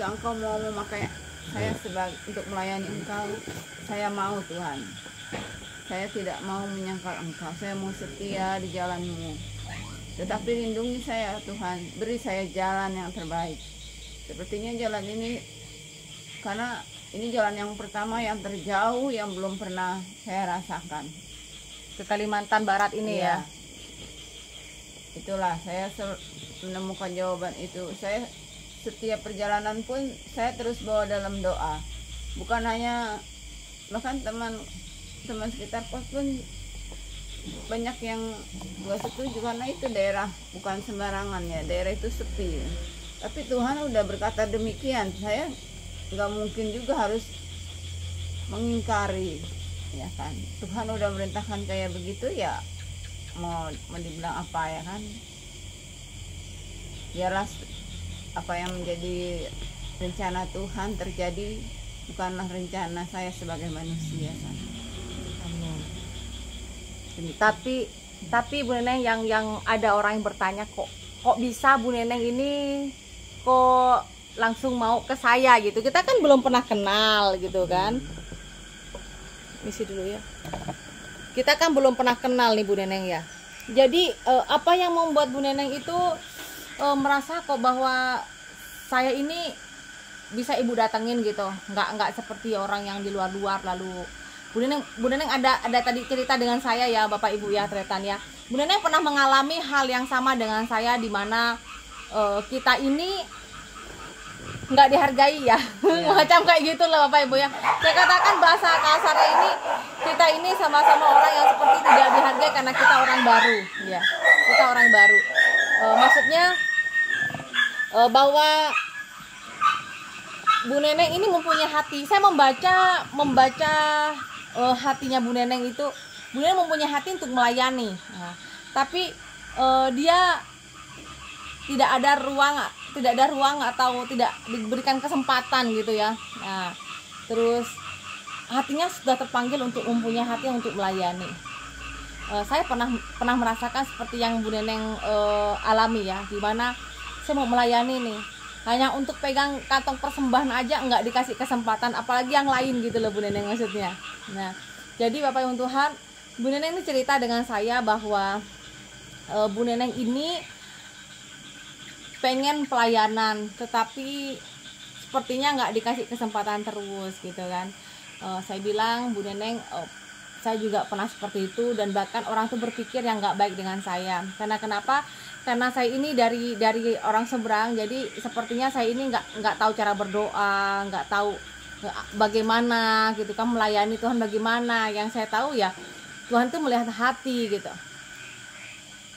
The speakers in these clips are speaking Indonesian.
jika Engkau mau memakai saya sebagai untuk melayani Engkau, saya mau Tuhan. Saya tidak mau menyangkal Engkau, saya mau setia di jalan-Mu. Tetapi lindungi saya Tuhan, beri saya jalan yang terbaik. Sepertinya jalan ini, karena ini jalan yang pertama yang terjauh yang belum pernah saya rasakan. Ke Kalimantan Barat ini ya. Itulah saya menemukan jawaban itu. Saya setiap perjalanan pun saya terus bawa dalam doa. Bukan hanya, bahkan teman sekitar pos pun banyak yang gak setuju karena itu daerah bukan sembarangan ya, daerah itu sepi. Tapi Tuhan udah berkata demikian, saya nggak mungkin juga harus mengingkari, ya kan? Tuhan udah merintahkan kayak begitu ya, mau dibilang apa ya kan? Biarlah apa yang menjadi rencana Tuhan terjadi, bukanlah rencana saya sebagai manusia kan? Tapi Bu Neneng, yang ada orang yang bertanya, kok bisa Bu Neneng ini kok langsung mau ke saya gitu. Kita kan belum pernah kenal gitu kan. Misi dulu ya. Kita kan belum pernah kenal nih Bu Neneng ya. Jadi apa yang membuat Bu Neneng itu merasa kok bahwa saya ini bisa Ibu datengin gitu. Nggak seperti orang yang di luar-luar lalu Bu Neneng ada tadi cerita dengan saya ya Bapak Ibu ya, Tretan ya. Bu Neneng pernah mengalami hal yang sama dengan saya, di mana kita ini nggak dihargai ya, macam kayak gitu lah Bapak Ibu ya. Saya katakan bahasa kasarnya ini, kita ini sama-sama orang yang seperti tidak dihargai karena kita orang baru ya. Kita orang baru, maksudnya bahwa Bu Neneng ini mempunyai hati. Saya membaca hatinya Bu Neneng itu, Bu Neneng mempunyai hati untuk melayani. Nah, tapi dia tidak ada ruang atau tidak diberikan kesempatan gitu ya. Nah, terus hatinya sudah terpanggil untuk mempunyai hati untuk melayani. Saya pernah merasakan seperti yang Bu Neneng alami ya, di mana saya mau melayani nih, hanya untuk pegang kantong persembahan aja nggak dikasih kesempatan, apalagi yang lain gitu loh Bu Neneng maksudnya. Nah, jadi Bapak Ibu Tuhan, Bu Neneng ini cerita dengan saya bahwa Bu Neneng ini pengen pelayanan, tetapi sepertinya nggak dikasih kesempatan terus gitu kan. Saya bilang, Bu Neneng, saya juga pernah seperti itu, dan bahkan orang tuh berpikir yang nggak baik dengan saya. Karena kenapa? Karena saya ini dari orang seberang, jadi sepertinya saya ini nggak tahu cara berdoa, nggak tahu bagaimana gitu kan melayani Tuhan bagaimana. Yang saya tahu ya Tuhan tuh melihat hati gitu.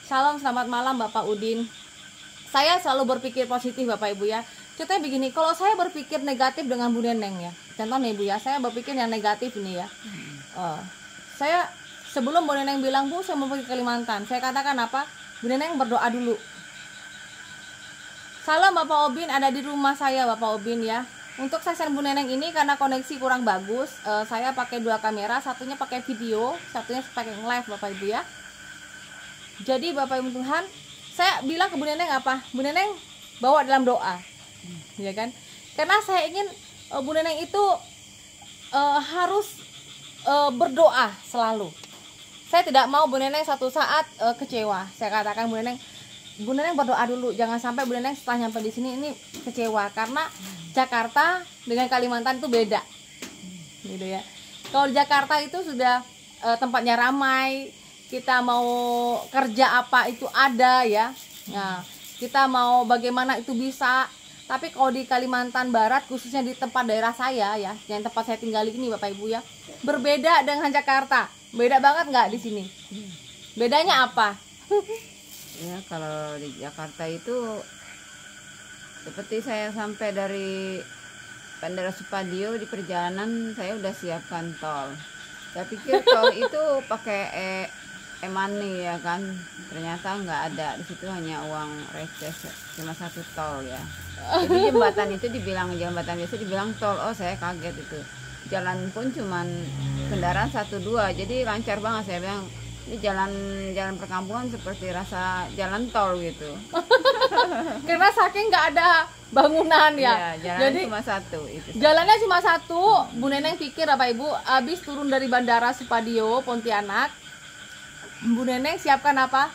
Salam, selamat malam Bapak Udin. Saya selalu berpikir positif Bapak Ibu ya. Contohnya begini, kalau saya berpikir negatif dengan Bu Neneng ya, contohnya Ibu ya, saya berpikir yang negatif ini ya. Saya sebelum Bu Neneng bilang, Bu saya mau pergi ke Kalimantan, saya katakan apa? Bu Neneng berdoa dulu. Salam Bapak Obin, ada di rumah saya Bapak Obin ya. Untuk session Bu Neneng ini karena koneksi kurang bagus, saya pakai 2 kamera, satunya pakai video, satunya pakai live Bapak Ibu ya. Jadi Bapak Ibu Tuhan, saya bilang ke Bu Neneng apa? Bu Neneng bawa dalam doa, ya kan? Karena saya ingin Bu Neneng itu harus berdoa selalu. Saya tidak mau Bu Neneng satu saat kecewa. Saya katakan Bu Neneng berdoa dulu, jangan sampai Bu Neneng setelah nyampe di sini ini kecewa, karena Jakarta dengan Kalimantan itu beda, gitu ya. Kalau di Jakarta itu sudah tempatnya ramai. Kita mau kerja apa itu ada ya. Nah, kita mau bagaimana itu bisa. Tapi kalau di Kalimantan Barat, khususnya di tempat daerah saya ya, yang tempat saya tinggal ini Bapak Ibu ya, berbeda dengan Jakarta. Beda banget nggak di sini? Bedanya apa? Ya kalau di Jakarta itu seperti saya sampai dari Bandara Supadio, di perjalanan saya udah siapkan tol. Saya pikir tol itu pakai e-money ya kan, ternyata nggak ada. Di situ hanya uang receh, cuma 1 tol ya. Jadi jembatan itu dibilang jembatan biasa, dibilang tol. Oh saya kaget itu. Jalan pun cuman kendaraan 1-2, jadi lancar banget. Saya bilang Ini jalan perkampungan seperti rasa jalan tol gitu. Karena saking nggak ada bangunan ya. Iya, jalan Jadi cuma satu itu. jalannya cuma satu. Bu Neneng pikir Bapak Ibu, habis turun dari Bandara Supadio Pontianak, Bu Neneng siapkan apa?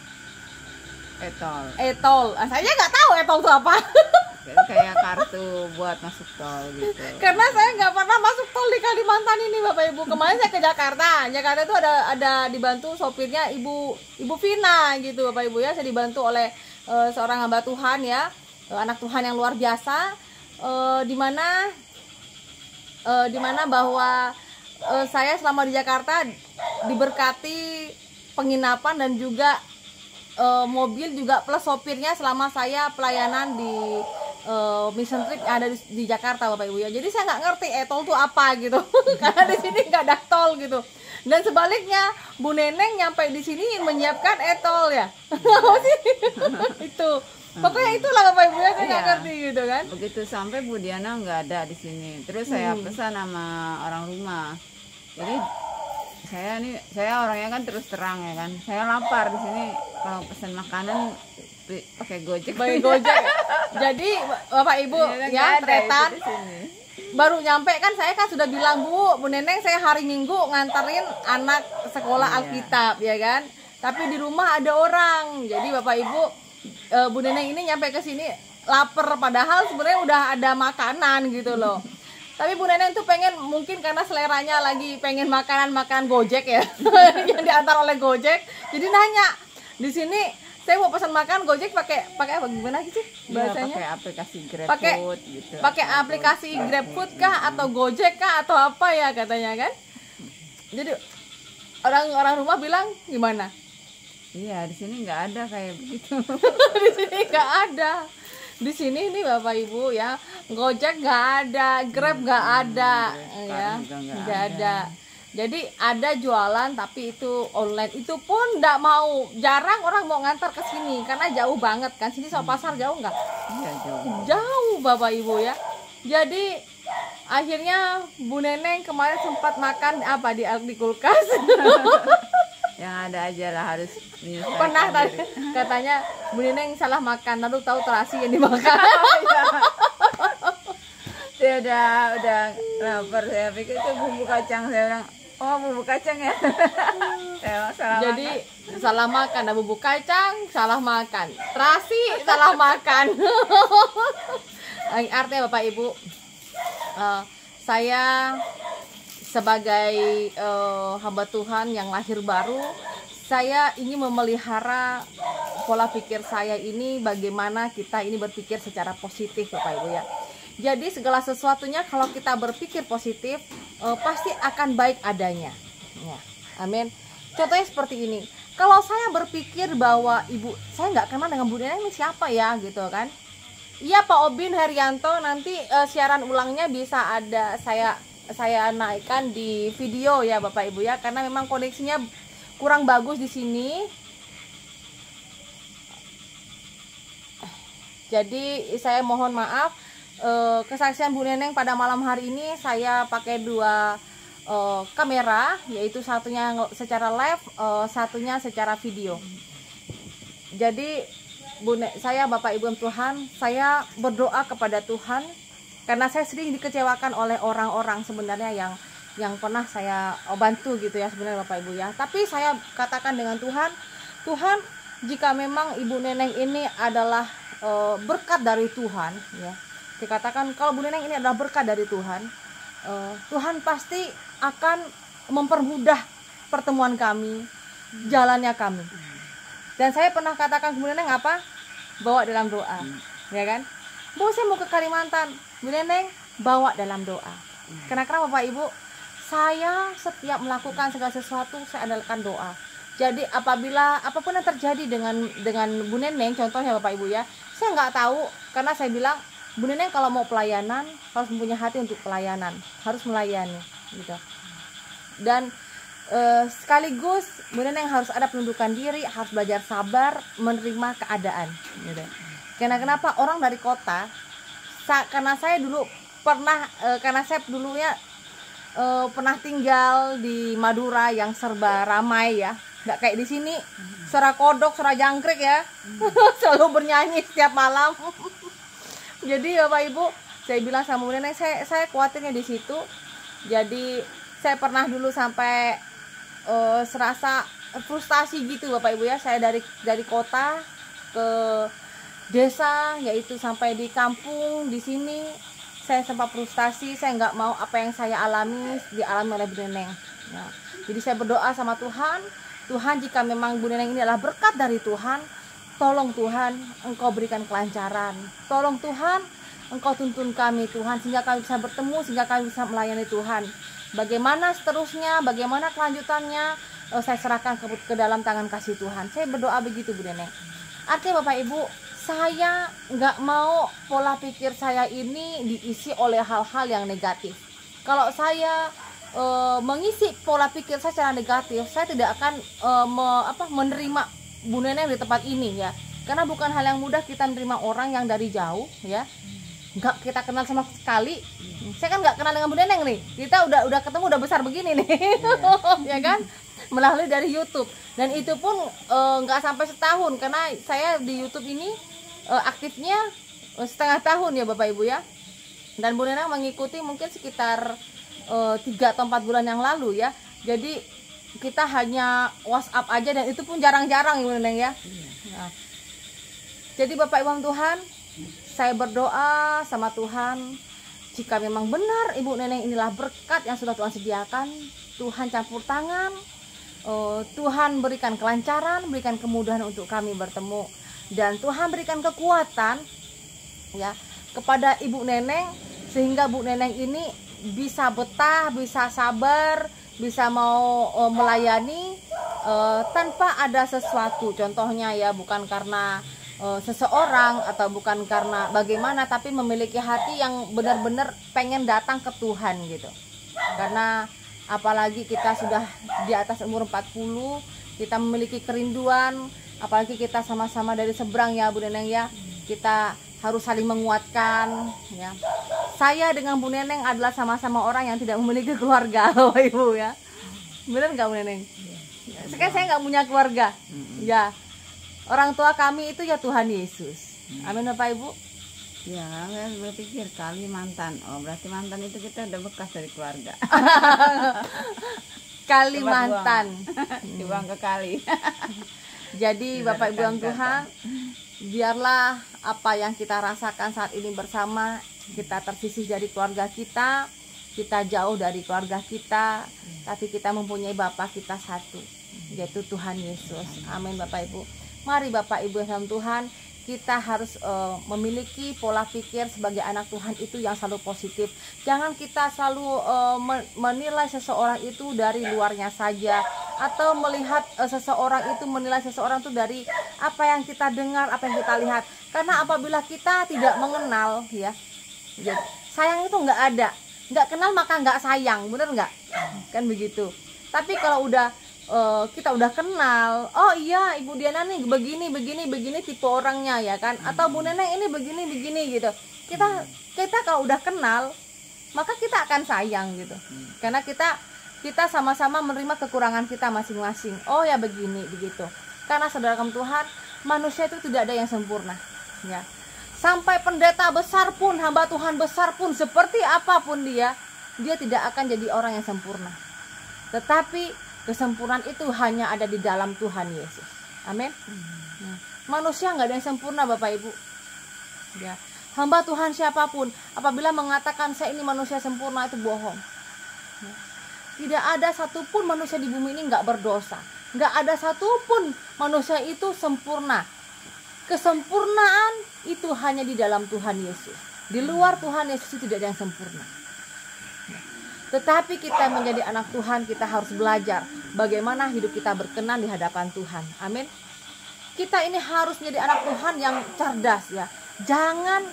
Tol. Etol. Saya nggak tahu etol itu apa. Kayak kartu buat masuk tol gitu. Karena saya nggak pernah masuk tol di Kalimantan ini Bapak Ibu. Kemarin saya ke Jakarta. Jakarta itu ada dibantu sopirnya Ibu Vina gitu Bapak Ibu ya. Saya dibantu oleh seorang hamba Tuhan ya, anak Tuhan yang luar biasa. Dimana bahwa saya selama di Jakarta diberkati penginapan dan juga mobil juga plus sopirnya selama saya pelayanan di mission trip yang ada di Jakarta Bapak Ibu ya. Jadi saya nggak ngerti tol itu apa gitu. Karena di sini nggak ada tol gitu. Dan sebaliknya Bu Neneng nyampe di sini menyiapkan tol ya. Itu pokoknya itulah Bapak Ibu ya, saya nggak ngerti gitu kan. Begitu sampai Bu Diana nggak ada di sini. Terus saya pesan sama orang rumah. Jadi saya orangnya kan terus terang ya kan. Saya lapar di sini, kalau pesan makanan pakai Gojek. Jadi Bapak Ibu ya tretan baru nyampe kan, saya kan sudah bilang Bu Neneng saya hari Minggu nganterin anak sekolah Alkitab ya kan. Tapi di rumah ada orang. Jadi Bapak Ibu Bu Neneng ini nyampe ke sini lapar padahal sebenarnya udah ada makanan gitu loh. Tapi Bu Neneng tuh pengen, mungkin karena seleranya lagi pengen makanan Gojek ya. Yang diantar oleh Gojek. Jadi nanya, "Di sini saya mau pesan makan Gojek pakai apa gimana sih bahasanya?" Pakai aplikasi GrabFood gitu. Pakai aplikasi GrabFood kah atau Gojek kah atau apa ya katanya kan. Jadi orang rumah bilang gimana? Iya, di sini nggak ada kayak begitu. Di sini nggak ada. Di sini nih Bapak Ibu ya, Gojek nggak ada, Grab nggak ada, ya nggak ada. Jadi ada jualan tapi itu online, itu pun nggak mau, jarang orang mau ngantar ke sini karena jauh banget kan. Sini sama pasar jauh nggak? Iya, Jauh Bapak Ibu ya. Jadi akhirnya Bu Neneng kemarin sempat makan apa di kulkas. Yang ada aja lah, harus Pernah tadi katanya Bu Neneng salah makan, lalu tahu terasi yang dimakan. Dia udah lapar, saya pikir itu bumbu kacang, saya bilang, "Oh, bumbu kacang ya." Jadi salah makan, ada bumbu kacang, salah makan, terasi, salah makan. Artinya Bapak Ibu, saya sebagai hamba Tuhan yang lahir baru, saya ingin memelihara pola pikir saya ini, bagaimana kita ini berpikir secara positif Bapak Ibu ya. Jadi segala sesuatunya kalau kita berpikir positif pasti akan baik adanya ya. Amin. Contohnya seperti ini, kalau saya berpikir bahwa saya nggak kenal dengan Bu Neneng ini siapa ya gitu kan. Iya Pak Obin Herianto, nanti siaran ulangnya bisa ada saya naikkan di video ya Bapak Ibu ya, karena memang koneksinya kurang bagus di sini. Jadi saya mohon maaf, kesaksian Bu Neneng pada malam hari ini saya pakai dua kamera, yaitu satunya secara live, satunya secara video. Jadi saya Bapak Ibu Tuhan, saya berdoa kepada Tuhan karena saya sering dikecewakan oleh orang-orang sebenarnya yang pernah saya bantu gitu ya sebenarnya Bapak Ibu ya. Tapi saya katakan dengan Tuhan, jika memang Ibu Neneng ini adalah berkat dari Tuhan ya, dikatakan kalau Bu Neneng ini adalah berkat dari Tuhan, Tuhan pasti akan mempermudah pertemuan kami, jalannya kami. Dan saya pernah katakan ke Bu Neneng apa? Bawa dalam doa, ya kan? Bu, saya mau ke Kalimantan, Bu Neneng bawa dalam doa. Karena Bapak Ibu, saya setiap melakukan segala sesuatu saya andalkan doa. Jadi apabila apapun yang terjadi dengan Bu Neneng, contohnya Bapak Ibu ya, saya nggak tahu, karena saya bilang Bu Neneng kalau mau pelayanan harus mempunyai hati untuk pelayanan, harus melayani gitu. Dan sekaligus Bu Neneng harus ada penundukan diri, harus belajar sabar, menerima keadaan gitu. Kenapa orang dari kota, karena saya dulu pernah karena saya dulunya pernah tinggal di Madura yang serba ramai ya, nggak kayak di sini suara kodok, suara jangkrik ya. Selalu bernyanyi setiap malam. Jadi Bapak Ibu, saya bilang sama Bu Neneng, saya khawatirnya di situ. Jadi saya pernah dulu sampai serasa frustasi gitu Bapak Ibu ya. Saya dari kota ke desa, yaitu sampai di kampung di sini saya sempat frustasi. Saya nggak mau apa yang saya alami dialami oleh Bu Neneng. Nah, jadi saya berdoa sama Tuhan, Tuhan jika memang Bu Neneng ini adalah berkat dari Tuhan, tolong Tuhan Engkau berikan kelancaran. Tolong Tuhan Engkau tuntun kami Tuhan, sehingga kami bisa bertemu, sehingga kami bisa melayani Tuhan. Bagaimana seterusnya, bagaimana kelanjutannya, saya serahkan ke dalam tangan kasih Tuhan. Saya berdoa begitu Bu Neneng. Artinya Bapak Ibu, saya nggak mau pola pikir saya ini diisi oleh hal-hal yang negatif. Kalau saya mengisi pola pikir saya secara negatif, saya tidak akan menerima Bu Neneng di tempat ini ya. Karena bukan hal yang mudah kita menerima orang yang dari jauh ya, nggak kita kenal sama sekali. Saya kan nggak kenal dengan Bu Neneng nih, kita udah ketemu udah besar begini nih. Ya kan, melalui dari YouTube. Dan itu pun nggak sampai setahun, karena saya di YouTube ini aktifnya setengah tahun ya Bapak Ibu ya. Dan Bu Neneng mengikuti mungkin sekitar 3 atau 4 bulan yang lalu ya. Jadi kita hanya WhatsApp aja, dan itu pun jarang-jarang Bu Neneng ya. Nah, jadi Bapak Ibu Tuhan, saya berdoa sama Tuhan, jika memang benar Ibu Neneng inilah berkat yang sudah Tuhan sediakan, Tuhan campur tangan, Tuhan berikan kelancaran, berikan kemudahan untuk kami bertemu, dan Tuhan berikan kekuatan ya kepada Ibu Neneng, sehingga Bu Neneng ini bisa betah, bisa sabar, bisa mau melayani tanpa ada sesuatu. Contohnya ya, bukan karena seseorang atau bukan karena bagaimana, tapi memiliki hati yang benar-benar pengen datang ke Tuhan gitu. Karena apalagi kita sudah di atas umur 40, kita memiliki kerinduan, apalagi kita sama-sama dari seberang ya Bu Neneng ya. Kita harus saling menguatkan ya. Saya dengan Bu Neneng adalah sama-sama orang yang tidak memiliki keluarga Bapak Ibu ya. Benar nggak Bu Neneng? Sekarang saya nggak punya keluarga ya. Orang tua kami itu ya Tuhan Yesus. Amin Bapak Ibu. Ya, saya berpikir Kalimantan. Oh, berarti mantan itu kita udah bekas dari keluarga. Kalimantan. Dibuang ke kali. Jadi Bapak Ibu yang Tuhan, biarlah apa yang kita rasakan saat ini bersama, kita tersisih dari keluarga kita jauh dari keluarga kita, tapi kita mempunyai Bapa kita satu, yaitu Tuhan Yesus. Amin Bapak Ibu. Mari Bapak Ibu yang Tuhan, kita harus memiliki pola pikir sebagai anak Tuhan itu yang selalu positif. Jangan kita selalu menilai seseorang itu dari luarnya saja, atau melihat seseorang itu menilai seseorang itu dari apa yang kita dengar, apa yang kita lihat. Karena apabila kita tidak mengenal ya, sayang itu nggak ada. Nggak kenal maka nggak sayang, bener nggak? Kan begitu. Tapi kalau kita udah kenal, oh iya Ibu Diana nih begini tipe orangnya ya kan, atau Bu Neneng ini begini gitu. Kita kalau udah kenal, maka kita akan sayang gitu. Karena kita sama-sama menerima kekurangan kita masing-masing. Oh ya begini begitu. Karena saudaraku Tuhan, manusia itu tidak ada yang sempurna ya. Sampai pendeta besar pun, hamba Tuhan besar pun, seperti apapun dia tidak akan jadi orang yang sempurna. Tetapi kesempurnaan itu hanya ada di dalam Tuhan Yesus. Amin. Manusia nggak ada yang sempurna Bapak Ibu ya. Hamba Tuhan siapapun apabila mengatakan saya ini manusia sempurna, itu bohong ya. Tidak ada satupun manusia di bumi ini nggak berdosa. Nggak ada satupun manusia itu sempurna. Kesempurnaan itu hanya di dalam Tuhan Yesus. Di luar Tuhan Yesus itu tidak ada yang sempurna. Tetapi kita menjadi anak Tuhan, kita harus belajar bagaimana hidup kita berkenan di hadapan Tuhan. Amin. Kita ini harus menjadi anak Tuhan yang cerdas ya. Jangan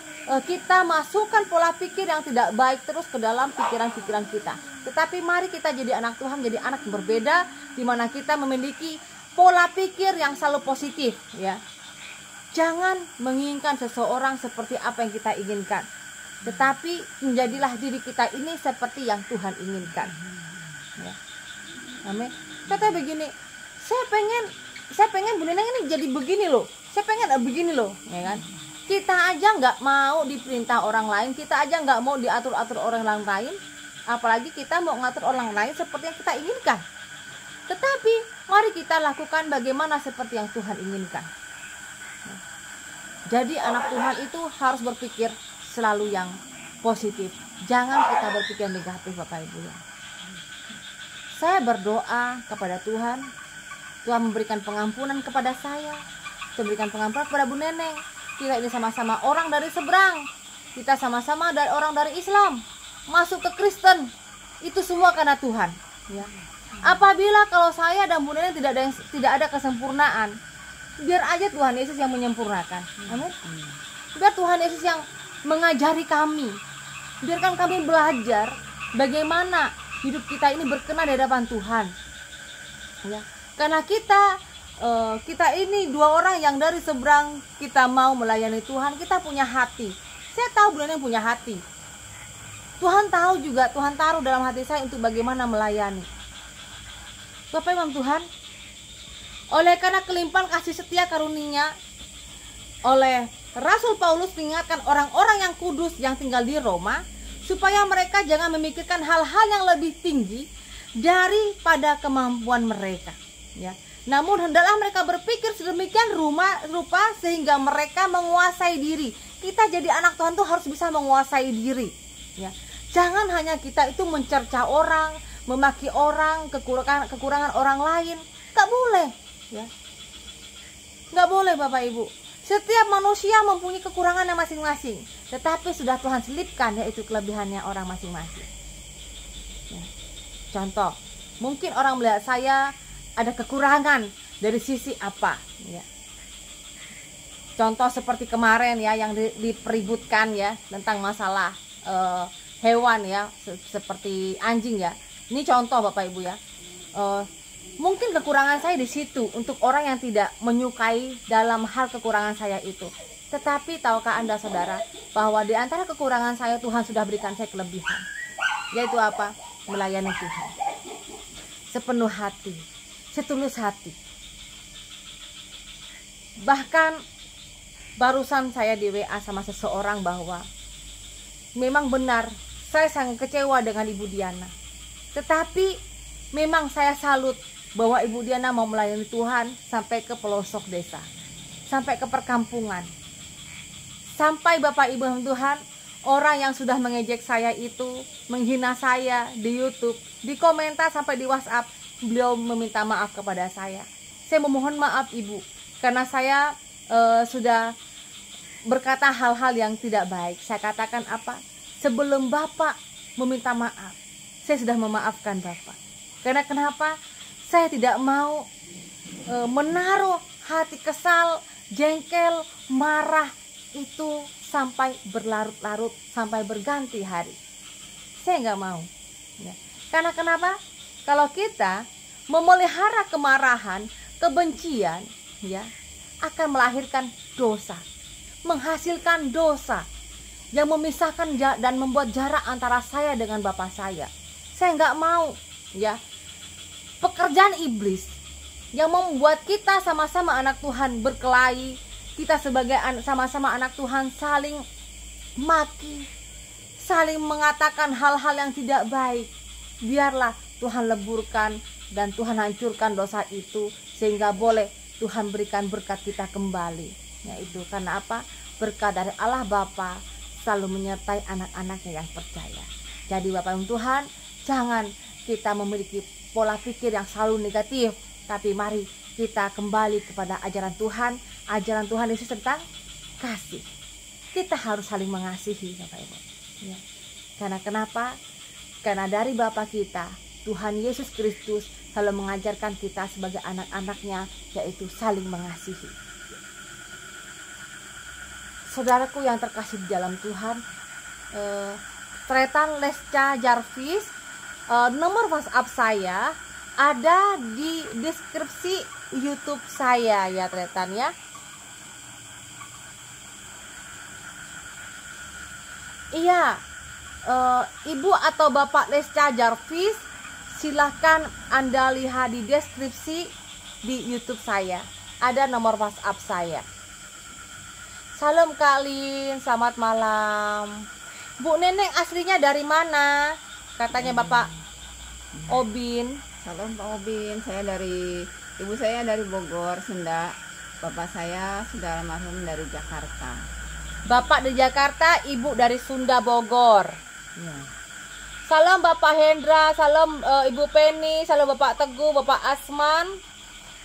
kita masukkan pola pikir yang tidak baik terus ke dalam pikiran-pikiran kita. Tetapi mari kita jadi anak Tuhan, jadi anak yang berbeda, di mana kita memiliki pola pikir yang selalu positif ya. Jangan menginginkan seseorang seperti apa yang kita inginkan, tetapi menjadilah diri kita ini seperti yang Tuhan inginkan ya. Amin. Kata begini, saya pengen Bu Neneng ini jadi begini loh, saya pengen begini loh, ya kan? Kita aja nggak mau diperintah orang lain, kita aja nggak mau diatur-atur orang lain, apalagi kita mau ngatur orang lain seperti yang kita inginkan. Tetapi mari kita lakukan bagaimana seperti yang Tuhan inginkan. Jadi anak Tuhan itu harus berpikir selalu yang positif, jangan kita berpikir negatif, Bapak Ibu ya. Saya berdoa kepada Tuhan, Tuhan memberikan pengampunan kepada saya, Tuhan memberikan pengampunan kepada Bu Neneng. Kita ini sama-sama orang dari seberang, kita sama-sama orang dari Islam masuk ke Kristen, itu semua karena Tuhan ya. Apabila kalau saya dan Bu Neneng tidak ada kesempurnaan, biar aja Tuhan Yesus yang menyempurnakan. Amin. Biar Tuhan Yesus yang mengajari kami, biarkan kami belajar bagaimana hidup kita ini berkenan di hadapan Tuhan ya. Karena kita ini dua orang yang dari seberang, kita mau melayani Tuhan, kita punya hati. Saya tahu Bu Neneng punya hati, Tuhan tahu juga, Tuhan taruh dalam hati saya untuk bagaimana melayani. Bapak Ibu Tuhan, oleh karena kelimpahan kasih setia karunia, oleh Rasul Paulus mengingatkan orang-orang yang kudus yang tinggal di Roma, supaya mereka jangan memikirkan hal-hal yang lebih tinggi daripada kemampuan mereka ya. Namun hendaklah mereka berpikir sedemikian rupa sehingga mereka menguasai diri. Kita jadi anak Tuhan tuh harus bisa menguasai diri ya. Jangan hanya kita itu mencerca orang, memaki orang, kekurangan orang lain. Gak boleh ya. Gak boleh Bapak Ibu. Setiap manusia mempunyai kekurangannya masing-masing, tetapi sudah Tuhan selipkan yaitu kelebihannya orang masing-masing ya. Contoh, mungkin orang melihat saya ada kekurangan dari sisi apa ya. Contoh seperti kemarin ya, yang dipeributkan ya tentang masalah hewan ya, seperti anjing ya. Ini contoh Bapak Ibu ya. Mungkin kekurangan saya di situ untuk orang yang tidak menyukai dalam hal kekurangan saya itu. Tetapi tahukah Anda saudara, bahwa di antara kekurangan saya Tuhan sudah berikan saya kelebihan. Yaitu apa? Melayani Tuhan sepenuh hati, setulus hati. Bahkan barusan saya di WA sama seseorang bahwa memang benar saya sangat kecewa dengan Ibu Diana. Tetapi memang saya salut bahwa Ibu Diana mau melayani Tuhan sampai ke pelosok desa, sampai ke perkampungan, sampai Bapak Ibu Tuhan, orang yang sudah mengejek saya itu, menghina saya di YouTube, di komentar sampai di WhatsApp, beliau meminta maaf kepada saya. Saya memohon maaf Ibu, karena saya sudah berkata hal-hal yang tidak baik. Saya katakan apa? Sebelum Bapak meminta maaf, saya sudah memaafkan Bapak. Karena kenapa? Saya tidak mau menaruh hati kesal, jengkel, marah itu sampai berlarut-larut, sampai berganti hari. Saya nggak mau ya. Karena kenapa? Kalau kita memelihara kemarahan, kebencian ya, akan melahirkan dosa, menghasilkan dosa yang memisahkan dan membuat jarak antara saya dengan Bapak saya. Saya nggak mau ya. Pekerjaan iblis yang membuat kita sama-sama anak Tuhan berkelahi, kita sebagai sama-sama anak Tuhan saling maki, saling mengatakan hal-hal yang tidak baik. Biarlah Tuhan leburkan dan Tuhan hancurkan dosa itu, sehingga boleh Tuhan berikan berkat kita kembali. Yaitu karena apa? Berkat dari Allah Bapa selalu menyertai anak-anaknya yang percaya. Jadi Bapak Ibu Tuhan, jangan kita memiliki pola pikir yang selalu negatif, tapi mari kita kembali kepada ajaran Tuhan. Ajaran Tuhan Yesus tentang kasih. Kita harus saling mengasihi Bapak Ibu ya. Karena kenapa? Karena dari Bapa kita, Tuhan Yesus Kristus selalu mengajarkan kita sebagai anak-anaknya, yaitu saling mengasihi. Saudaraku yang terkasih di dalam Tuhan, Tretan Lesca Jarvis, nomor WhatsApp saya ada di deskripsi YouTube saya ya Tretan ya. Iya, Ibu atau Bapak Lesca Jarvis, silahkan Anda lihat di deskripsi di YouTube saya. Ada nomor WhatsApp saya. Salam Kak Lin, selamat malam. Bu Neneng aslinya dari mana? Katanya Bapak Obin. Salam Pak Obin, saya dari ibu saya dari Bogor, Sunda. Bapak saya sudah almarhum dari Jakarta. Bapak di Jakarta, Ibu dari Sunda Bogor. Ya. Salam Bapak Hendra, salam Ibu Penny, salam Bapak Teguh, Bapak Asman.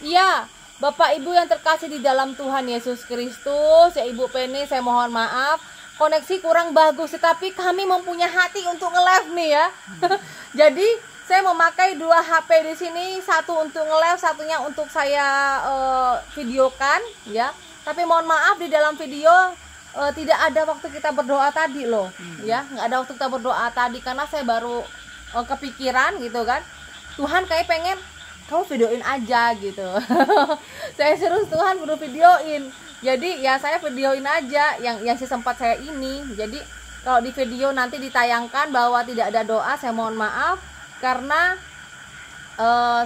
Iya, Bapak Ibu yang terkasih di dalam Tuhan Yesus Kristus. Ya Ibu Penny, saya mohon maaf, koneksi kurang bagus, tetapi kami mempunyai hati untuk nge-live nih ya. Jadi saya memakai 2 HP di sini, satu untuk nge-live, satunya untuk saya videokan ya. Tapi mohon maaf di dalam video tidak ada waktu kita berdoa tadi loh, ya, nggak ada waktu kita berdoa tadi karena saya baru kepikiran gitu kan. Tuhan kayak pengen kamu videoin aja gitu. Saya suruh Tuhan kudu videoin. Jadi ya saya videoin aja yang sempat saya ini. Jadi kalau di video nanti ditayangkan bahwa tidak ada doa, saya mohon maaf karena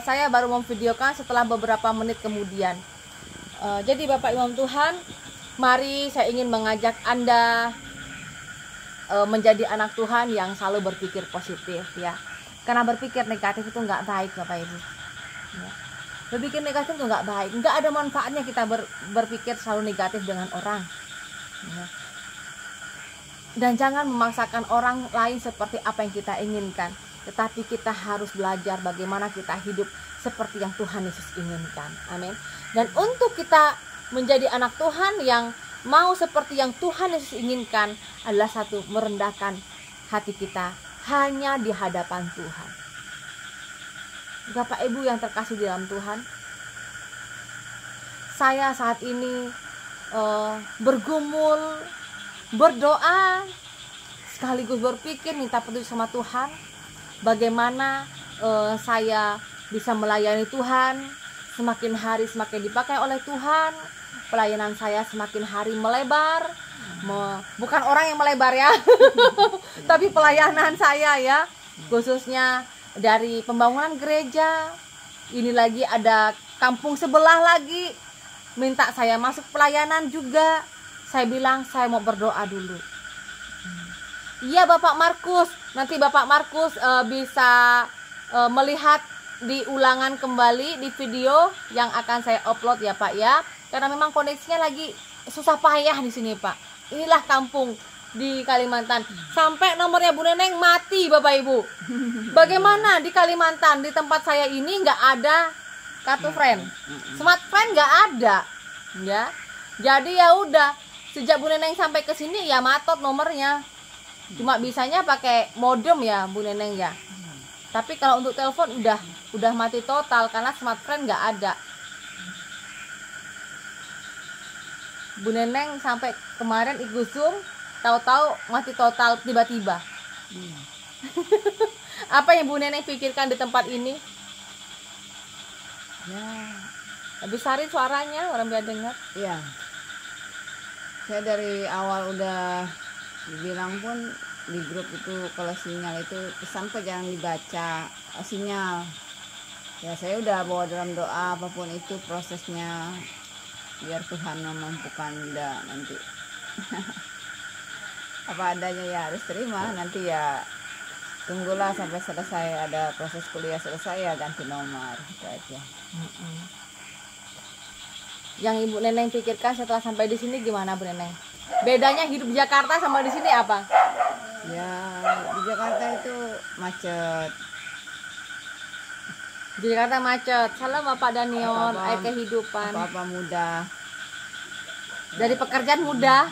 saya baru memvideokan setelah beberapa menit kemudian. Jadi Bapak Imam Tuhan, mari saya ingin mengajak Anda menjadi anak Tuhan yang selalu berpikir positif ya. Karena berpikir negatif itu nggak baik Bapak Ibu. Ya. Berpikir negatif itu nggak baik, nggak ada manfaatnya kita berpikir selalu negatif dengan orang. Ya. Dan jangan memaksakan orang lain seperti apa yang kita inginkan. Tetapi kita harus belajar bagaimana kita hidup seperti yang Tuhan Yesus inginkan. Amin. Dan untuk kita menjadi anak Tuhan yang mau seperti yang Tuhan Yesus inginkan adalah satu, merendahkan hati kita hanya di hadapan Tuhan. Bapak Ibu yang terkasih di dalam Tuhan, saya saat ini bergumul, berdoa, sekaligus berpikir minta petunjuk sama Tuhan. Bagaimana saya bisa melayani Tuhan, semakin hari semakin dipakai oleh Tuhan, pelayanan saya semakin hari melebar. Bukan orang yang melebar ya, tapi pelayanan saya ya, khususnya dari pembangunan gereja. Ini lagi ada kampung sebelah lagi minta saya masuk pelayanan juga. Saya bilang saya mau berdoa dulu. Iya Bapak Markus, nanti Bapak Markus bisa melihat di ulangan kembali di video yang akan saya upload ya Pak ya. Karena memang koneksinya lagi susah payah di sini Pak. Inilah kampung di Kalimantan. Sampai nomornya Bu Neneng mati Bapak Ibu. Bagaimana di Kalimantan, di tempat saya ini nggak ada kartu friend, smart friend nggak ada ya. Jadi ya udah, sejak Bu Neneng sampai ke sini ya matot nomornya. Cuma bisanya pakai modem ya Bu Neneng ya. Tapi kalau untuk telepon udah mati total karena smart friend nggak ada. Bu Neneng sampai kemarin ikut Zoom, tahu-tahu mati total tiba-tiba. Apa yang Bu Neneng pikirkan di tempat ini? Ya, Besarin suaranya, orang biar dengar. iya. Saya dari awal udah dibilang pun di grup itu kalau sinyal itu pesan kok jangan dibaca sinyal. Ya saya udah bawa dalam doa apapun itu prosesnya biar Tuhan memampukan nanti. Apa adanya ya harus terima, nanti ya tunggulah sampai selesai, ada proses kuliah selesai ya ganti nomor gitu aja. Yang Ibu Neneng pikirkan setelah sampai di sini gimana Bu Neneng? Bedanya hidup di Jakarta sama di sini apa? Ya di Jakarta itu macet. Di Jakarta macet. Salam Bapak Danion, air kehidupan. Apa-apa mudah. Dari pekerjaan mudah.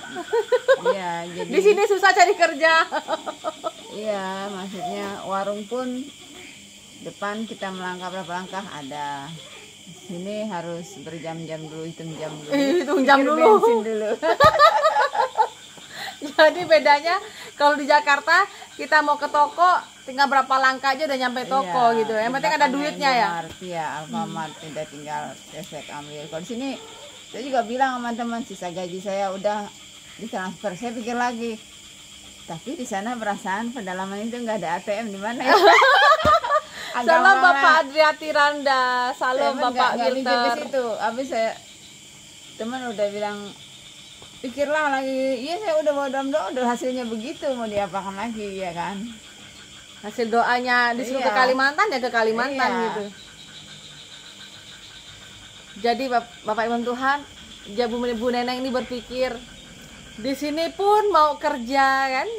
Iya, jadi Di sini susah cari kerja. iya, maksudnya warung pun depan kita melangkah berapa langkah ada. Sini harus berjam-jam dulu, hitung jam dulu. Hitung jam Pikir dulu. bensin dulu. Jadi bedanya kalau di Jakarta kita mau ke toko tinggal berapa langkah aja udah nyampe toko Iya, gitu. Yang di penting ada belakangnya duitnya ya. Indomaret, ya Alfamart udah tinggal gesek ambil. Kalau di sini saya juga bilang sama teman, sisa gaji saya udah ditransfer. Saya pikir lagi, tapi di sana perasaan pedalaman itu nggak ada ATM di mana ya? Salam Bapak Adriati Randa, salam Bapak Gak mikir ke Filter. situ. Habis saya teman udah bilang pikirlah lagi. Iya saya udah bawa doa udah hasilnya begitu mau diapakan lagi ya kan. Hasil doanya disuruh ke Iya. Kalimantan ya ke Kalimantan Iya. gitu. Jadi Bapak Ibu Tuhan, ya Bu Neneng ini berpikir di sini pun mau kerja kan.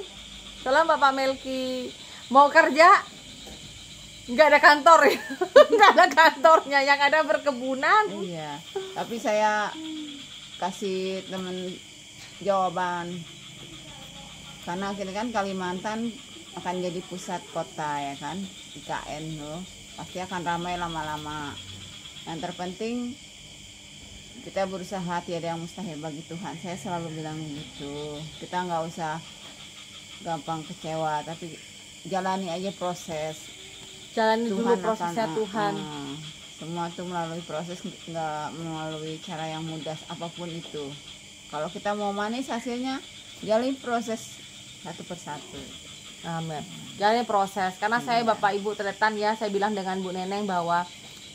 Salam Bapak Melki, mau kerja nggak ada kantor ya. Nggak ada kantornya, yang ada berkebunan. Iya. Tapi saya kasih temen jawaban. Karena kita kan Kalimantan akan jadi pusat kota ya kan, IKN loh. Pasti akan ramai lama-lama. Yang terpenting kita berusaha, tiada yang mustahil bagi Tuhan. Saya selalu bilang gitu. Kita nggak usah gampang kecewa, tapi jalani aja proses. Jalani dulu Tuhan prosesnya akan, Tuhan. semua tuh melalui proses, nggak melalui cara yang mudah apapun itu. Kalau kita mau manis hasilnya, jalani proses satu persatu. Amin. Jalani proses. Karena saya Bapak Ibu Tretan ya, saya bilang dengan Bu Neneng bahwa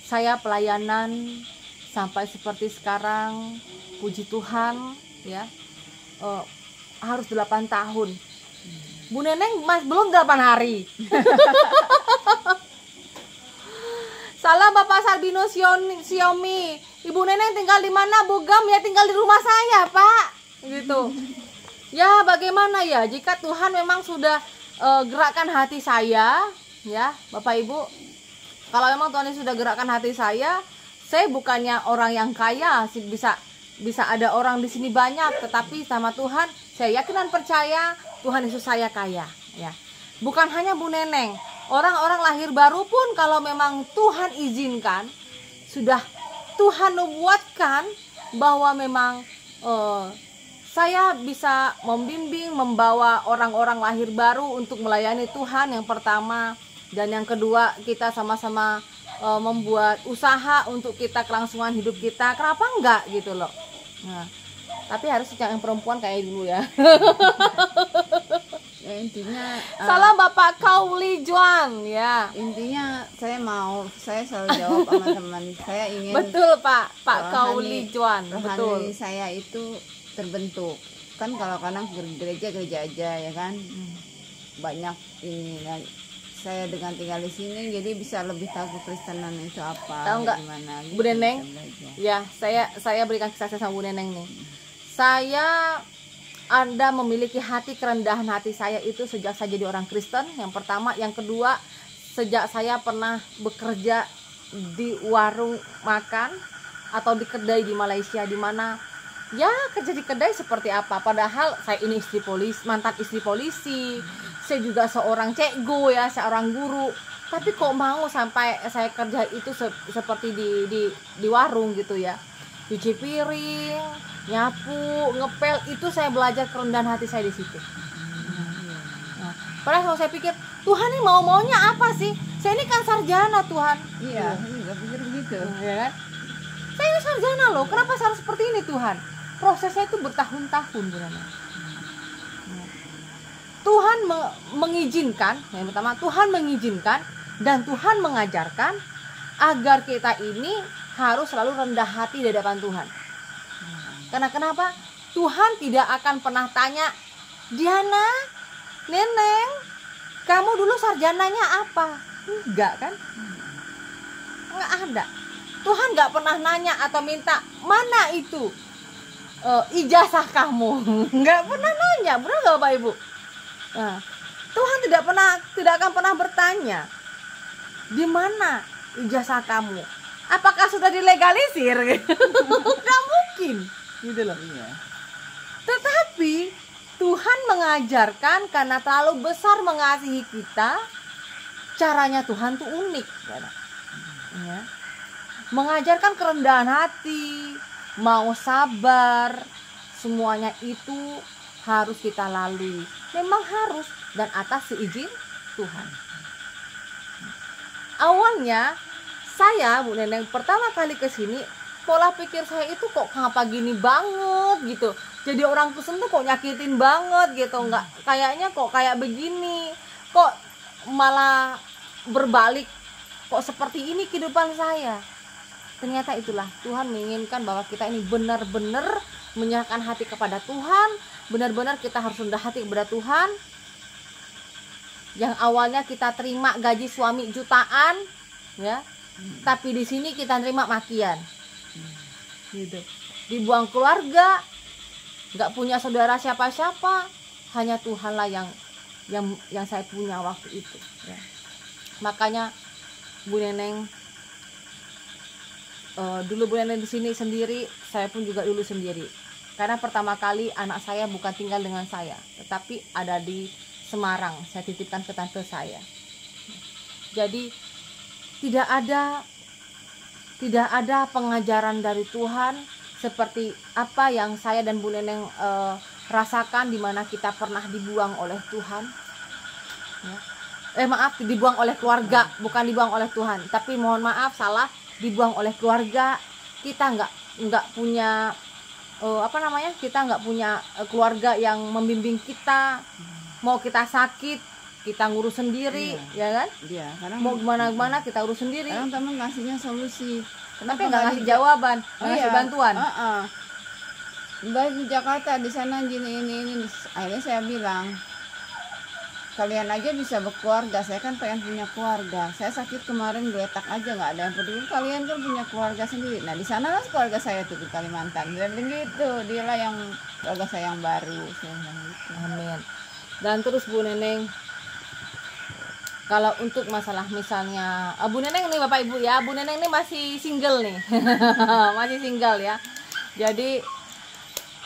saya pelayanan sampai seperti sekarang, puji Tuhan ya, harus 8 tahun. Bu Neneng belum 8 hari. Salam Bapak Sarbino Xiaomi. Ibu Neneng tinggal di mana? Bu Gam ya tinggal di rumah saya, Pak. Gitu. Ya, bagaimana ya jika Tuhan memang sudah gerakkan hati saya, ya, Bapak Ibu. Kalau memang Tuhan sudah gerakkan hati saya bukannya orang yang kaya, bisa ada orang di sini banyak, tetapi sama Tuhan saya yakin dan percaya Tuhan Yesus saya kaya, ya. Bukan hanya Bu Neneng, orang-orang lahir baru pun kalau memang Tuhan izinkan, sudah Tuhan nubuatkan bahwa memang saya bisa membimbing, membawa orang-orang lahir baru untuk melayani Tuhan yang pertama, dan yang kedua kita sama-sama membuat usaha untuk kita kelangsungan hidup kita. Kenapa enggak gitu loh. Nah, tapi harus yang perempuan kayak dulu ya. Ya intinya Salam Bapak Kauli Juan ya. intinya saya selalu jawab sama teman. Saya ingin Betul Pak rohani- Kauli Juan. Betul. rohani saya itu terbentuk. Kan kalau kadang gereja aja ya kan. Banyak ini. Nah, saya dengan tinggal di sini jadi bisa lebih tahu Kristenan itu apa. Tahu nggak, gimana, gitu, Bu Neneng? bisa belajar. Ya, saya berikan kisah sama Bu Neneng nih. Anda memiliki hati kerendahan hati saya itu sejak saya jadi orang Kristen. Yang pertama, yang kedua, sejak saya pernah bekerja di warung makan atau di kedai di Malaysia, di mana ya kerja di kedai seperti apa. Padahal saya ini mantan istri polisi. Saya juga seorang cekgo ya, seorang guru. Tapi kok mau sampai saya kerja itu seperti di warung gitu ya. Cuci piring, nyapu, ngepel, itu saya belajar kerendahan hati saya di situ. Nah, padahal kalau saya pikir Tuhan ini maunya apa sih? Saya ini kan sarjana Tuhan. Iya, saya juga pikir begitu. Ya kan? Saya ini sarjana loh. Kenapa saya harus seperti ini Tuhan? Prosesnya itu bertahun-tahun benar. Tuhan mengizinkan, yang pertama Tuhan mengizinkan dan Tuhan mengajarkan agar kita ini harus selalu rendah hati di hadapan Tuhan. Karena kenapa? Tuhan tidak akan pernah tanya, Diana, Neneng, kamu dulu sarjananya apa? Enggak kan? Enggak ada. Tuhan enggak pernah nanya atau minta, mana itu ijazah kamu? Enggak pernah nanya, benar enggak Bapak Ibu? Nah, Tuhan tidak akan pernah bertanya, di mana ijazah kamu? Apakah sudah dilegalisir? Enggak mungkin, gitu loh. Iya. Tetapi Tuhan mengajarkan karena terlalu besar mengasihi kita, caranya Tuhan tuh unik, ya. Mengajarkan kerendahan hati, mau sabar, semuanya itu harus kita lalui. Memang harus, dan atas seizin Tuhan. Awalnya saya Bu Neneng pertama kali ke sini, pola pikir saya itu kok kenapa gini banget gitu. Jadi orang Kristen tuh kok nyakitin banget gitu, nggak kayaknya kok kayak begini, kok malah berbalik kok seperti ini kehidupan saya. Ternyata itulah Tuhan menginginkan bahwa kita ini benar-benar menyerahkan hati kepada Tuhan, benar-benar kita harus rendah hati kepada Tuhan. Yang awalnya kita terima gaji suami jutaan, ya, tapi di sini kita terima makian, gitu. Dibuang keluarga, nggak punya saudara siapa-siapa, hanya Tuhanlah yang saya punya waktu itu. Ya. Makanya Bu Neneng, dulu Bu Neneng di sini sendiri, saya pun juga dulu sendiri. Karena pertama kali anak saya bukan tinggal dengan saya, tetapi ada di Semarang, saya titipkan ke tante saya. Jadi tidak ada pengajaran dari Tuhan seperti apa yang saya dan Bu Neneng rasakan, di mana kita pernah dibuang oleh Tuhan. Maaf, dibuang oleh keluarga, bukan dibuang oleh Tuhan. Tapi mohon maaf, salah, dibuang oleh keluarga. Kita nggak punya kita nggak punya keluarga yang membimbing kita. Mau kita sakit, kita ngurus sendiri, ya kan? Iya, Mau gimana kita urus sendiri. Kadang teman ngasihnya solusi, Tapi nggak ngasih jawaban, nggak ngasih bantuan. Baik di Jakarta, di sana gini ini. Akhirnya saya bilang, kalian aja bisa berkeluarga, saya kan pengen punya keluarga. Saya sakit kemarin geletak aja, nggak ada yang peduli. Kalian kan punya keluarga sendiri. Nah di sana lah keluarga saya tuh di Kalimantan. Dan begitu, dialah yang keluarga saya yang baru. Saya bilang gitu. Amin. Dan terus Bu Neneng, kalau untuk masalah misalnya Bu Neneng nih Bapak Ibu ya, Bu Neneng ini masih single nih. Masih single ya. Jadi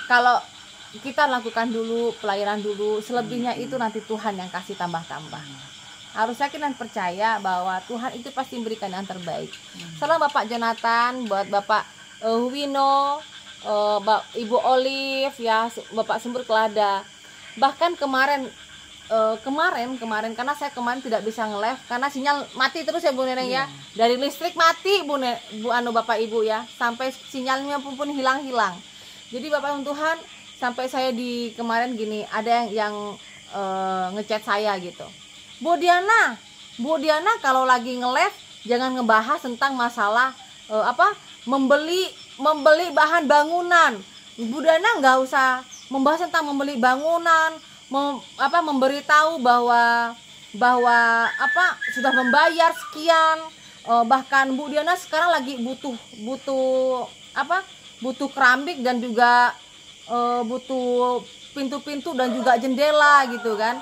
kalau kita lakukan dulu pelayanan dulu, selebihnya itu nanti Tuhan yang kasih tambah-tambah. Harus yakin dan percaya bahwa Tuhan itu pasti memberikan yang terbaik. Salam Bapak Jonathan, buat Bapak Wino, Ibu Olive ya, Bapak Sumber Kelada. Bahkan kemarin karena saya kemarin tidak bisa nge-live karena sinyal mati terus ya Bu Neneng ya. Dari listrik mati Bu Bapak Ibu ya, sampai sinyalnya pun hilang-hilang. Jadi Bapak Tuhan, sampai saya di kemarin gini, ada yang ngechat saya gitu. Bu Diana kalau lagi nge-live jangan ngebahas tentang masalah membeli bahan bangunan. Bu Diana nggak usah membahas tentang membeli bangunan, memberitahu bahwa sudah membayar sekian. Bahkan Bu Diana sekarang lagi butuh keramik dan juga butuh pintu-pintu dan juga jendela gitu kan.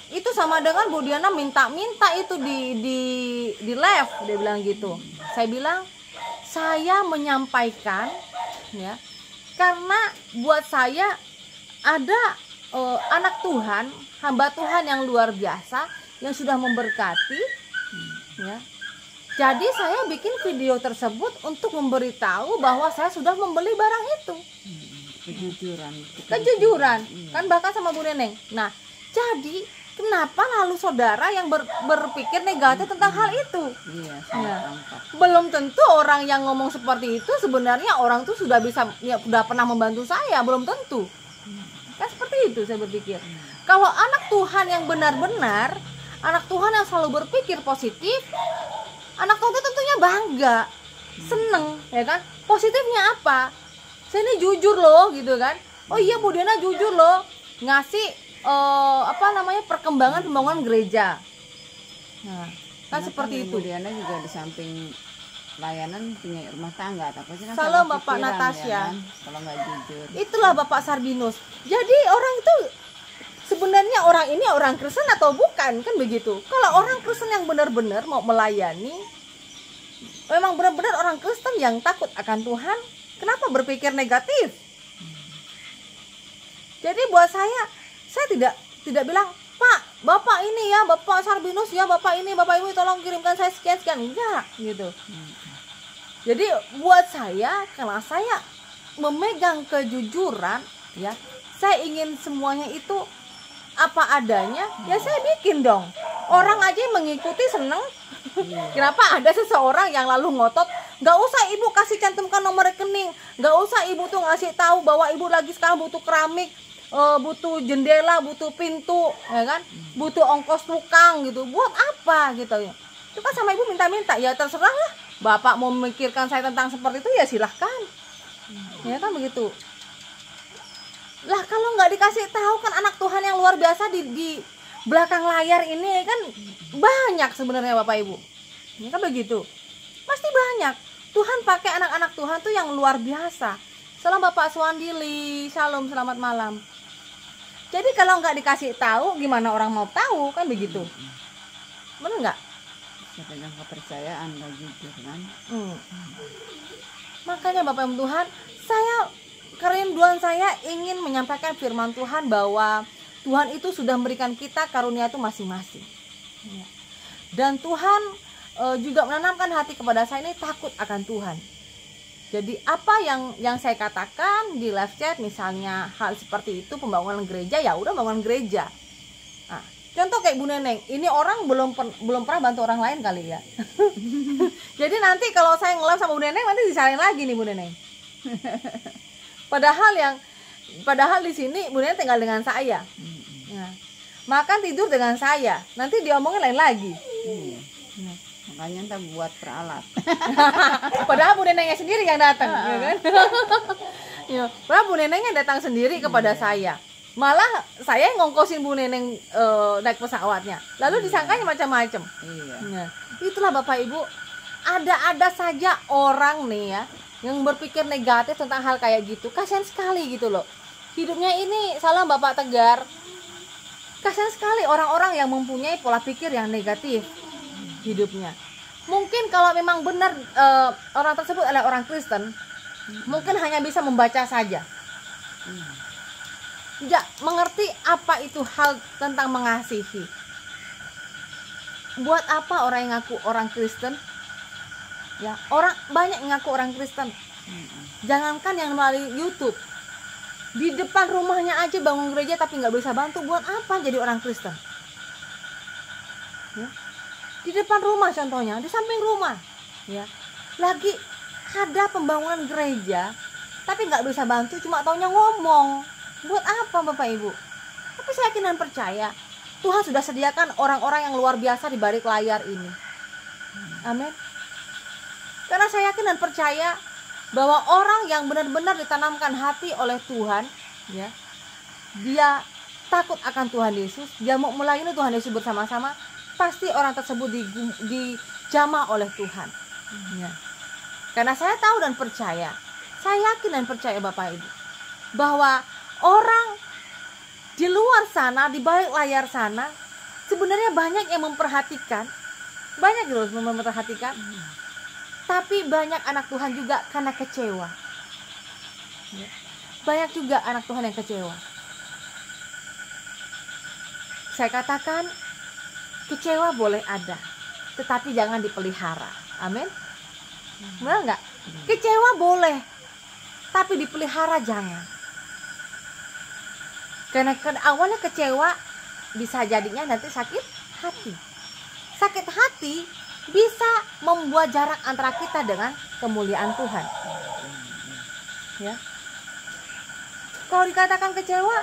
Itu sama dengan Bu Diana minta itu di live, dia bilang gitu. Saya bilang, saya menyampaikan ya, karena buat saya ada anak Tuhan, hamba Tuhan yang luar biasa yang sudah memberkati ya. Jadi saya bikin video tersebut untuk memberitahu bahwa saya sudah membeli barang itu. Kejujuran kan, bahkan sama Bu Neneng. Nah, jadi kenapa lalu saudara yang berpikir negatif tentang hal itu? Belum tentu orang yang ngomong seperti itu sebenarnya orang tuh sudah pernah membantu saya, belum tentu. Kan seperti itu saya berpikir. Kalau anak Tuhan yang benar-benar, anak Tuhan yang selalu berpikir positif, anak Tuhan itu tentunya bangga, seneng, ya kan? Positifnya apa? Saya ini jujur loh, gitu kan? Oh iya, Bu Diana jujur loh, ngasih perkembangan pembangunan gereja. Nah, kan seperti itu. Bu Diana juga di samping layanan punya rumah tangga, tapi kan salam Bapak Natasha ya kan? Kalau nggak jujur. Itulah Bapak Sarbinus. Jadi orang itu sebenarnya orang ini orang Kristen atau bukan, kan begitu. Kalau orang Kristen yang benar-benar mau melayani, memang benar-benar orang Kristen yang takut akan Tuhan, kenapa berpikir negatif? Jadi buat saya tidak bilang, Pak, Bapak ini ya, Bapak Sarbinus ya, Bapak ini, Bapak Ibu tolong kirimkan saya sekian, enggak gitu. Jadi buat saya, karena saya memegang kejujuran ya, saya ingin semuanya itu apa adanya, ya saya bikin dong. Orang aja yang mengikuti seneng. Kenapa ada seseorang yang lalu ngotot, nggak usah ibu kasih cantumkan nomor rekening, nggak usah ibu tuh ngasih tahu bahwa ibu lagi sekarang butuh keramik, butuh jendela, butuh pintu, ya kan, butuh ongkos tukang gitu. Buat apa gitu ya? Itu kan sama ibu minta-minta, ya terserah lah. Bapak mau memikirkan saya tentang seperti itu ya silahkan. Ya kan begitu. Lah kalau nggak dikasih tahu kan anak Tuhan yang luar biasa di belakang layar ini kan banyak sebenarnya Bapak Ibu. Ya kan begitu. Pasti banyak. Tuhan pakai anak-anak Tuhan tuh yang luar biasa. Salam Bapak Swandili, shalom, selamat malam. Jadi kalau nggak dikasih tahu, gimana orang mau tahu kan begitu? Benar nggak? Bisa pegang kepercayaan kayak gitu kan. Makanya Bapak Ibu Tuhan, kerinduan saya ingin menyampaikan firman Tuhan bahwa Tuhan itu sudah memberikan kita karunia itu masing-masing. Dan Tuhan juga menanamkan hati kepada saya ini takut akan Tuhan. Jadi apa yang saya katakan di live chat, misalnya hal seperti itu, pembangunan gereja, ya udah bangun gereja. Nah, contoh kayak Bu Neneng, ini orang belum pernah bantu orang lain kali ya. Jadi nanti kalau saya nge-live sama Bu Neneng nanti disalahin lagi nih Bu Neneng. Padahal di sini Bu Neneng tinggal dengan saya. Nah, makan tidur dengan saya. Nanti diomongin lain lagi. Makanya kita buat peralat. Padahal Bu Nenengnya sendiri yang datang, ya kan? Ya, padahal Bu Nenengnya datang sendiri kepada saya. Malah saya ngongkosin Bu Neneng naik pesawatnya. Lalu disangkanya macam-macam. Iya. Nah, itulah Bapak Ibu, ada saja orang nih ya yang berpikir negatif tentang hal kayak gitu. Kasihan sekali gitu loh. Hidupnya ini, salam Bapak Tegar. Kasihan sekali orang-orang yang mempunyai pola pikir yang negatif hidupnya. Mungkin kalau memang benar orang tersebut adalah orang Kristen, mungkin hanya bisa membaca saja. Tidak mengerti apa itu hal tentang mengasihi. Buat apa orang yang ngaku orang Kristen? Ya, orang banyak yang ngaku orang Kristen. Jangankan yang melalui YouTube, di depan rumahnya aja bangun gereja tapi nggak bisa bantu. Buat apa jadi orang Kristen? Ya. Di depan rumah contohnya, di samping rumah, ya. Lagi ada pembangunan gereja, tapi nggak bisa bantu, cuma taunya ngomong. Buat apa Bapak Ibu? Tapi saya yakin dan percaya Tuhan sudah sediakan orang-orang yang luar biasa di balik layar ini. Amin. Karena saya yakin dan percaya bahwa orang yang benar-benar ditanamkan hati oleh Tuhan, ya, dia takut akan Tuhan Yesus, dia mau melayani Tuhan Yesus bersama-sama, pasti orang tersebut dijamah oleh Tuhan. Ya. Karena saya tahu dan percaya, saya yakin dan percaya Bapak Ibu, bahwa orang di luar sana, di balik layar sana, sebenarnya banyak yang memperhatikan, banyak loh yang memperhatikan, tapi banyak anak Tuhan juga karena kecewa. Banyak juga anak Tuhan yang kecewa. Saya katakan, kecewa boleh ada, tetapi jangan dipelihara. Amin. Benar nggak? Kecewa boleh, tapi dipelihara jangan. Karena awalnya kecewa bisa jadinya nanti sakit hati. Sakit hati bisa membuat jarak antara kita dengan kemuliaan Tuhan. Ya. Kalau dikatakan kecewa,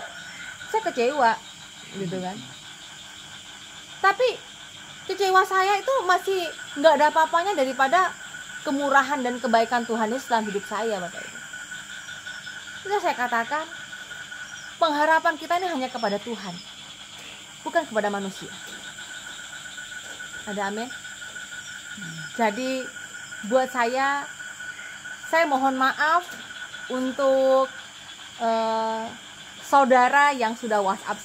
saya kecewa, gitu kan. Tapi kecewa saya itu masih nggak ada apa-apanya daripada kemurahan dan kebaikan Tuhan Yesus dalam hidup saya, Bapak Ibu. Itu saya katakan, pengharapan kita ini hanya kepada Tuhan, bukan kepada manusia. Ada amin? Jadi buat saya mohon maaf untuk saudara yang sudah WhatsApp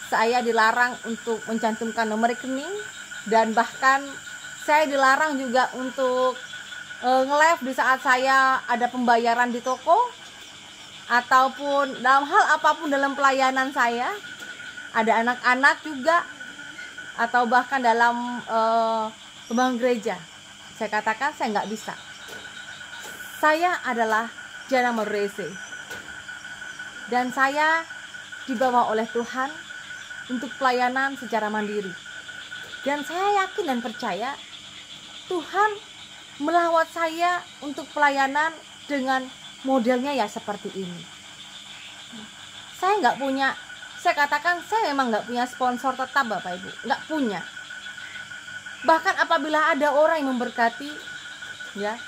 saya dilarang untuk mencantumkan nomor rekening, dan bahkan saya dilarang juga untuk nge-live di saat saya ada pembayaran di toko, ataupun dalam hal apapun dalam pelayanan saya, ada anak-anak juga, atau bahkan dalam pembangunan gereja. Saya katakan saya nggak bisa. Saya adalah Jana Morese, dan saya dibawa oleh Tuhan untuk pelayanan secara mandiri. Dan saya yakin dan percaya Tuhan melawat saya untuk pelayanan dengan modelnya ya seperti ini. Saya nggak punya, saya katakan saya memang nggak punya sponsor tetap Bapak Ibu, nggak punya. Bahkan apabila ada orang yang memberkati, ya,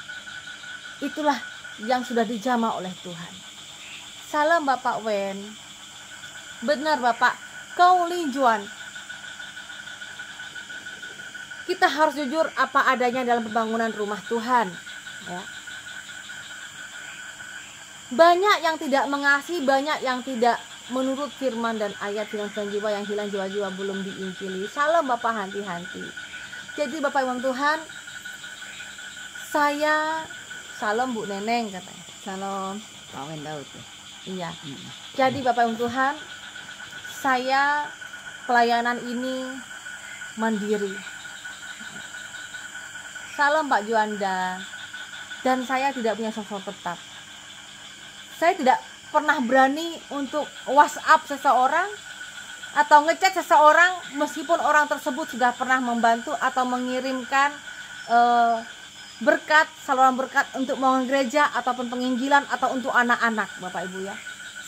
itulah yang sudah dijamah oleh Tuhan. Salam Bapak Wen. Benar Bapak, kau Lijuan. Kita harus jujur apa adanya dalam pembangunan rumah Tuhan, ya. Banyak yang tidak mengasihi, banyak yang tidak menurut firman dan ayat firman jiwa, yang hilang jiwa-jiwa belum diinjili. Salam Bapak Hanti-Hanti. Jadi Bapak Ibu Tuhan, saya salam Bu Neneng katanya. Salam Pak Wen Daud ya. Iya. Jadi Bapak Ibu Tuhan, saya pelayanan ini mandiri. Salam Pak Juanda. Dan saya tidak punya sosok tetap. Saya tidak pernah berani untuk WhatsApp seseorang atau ngecek seseorang meskipun orang tersebut sudah pernah membantu atau mengirimkan berkat, saluran berkat untuk membangun gereja ataupun penginjilan atau untuk anak-anak, Bapak Ibu ya.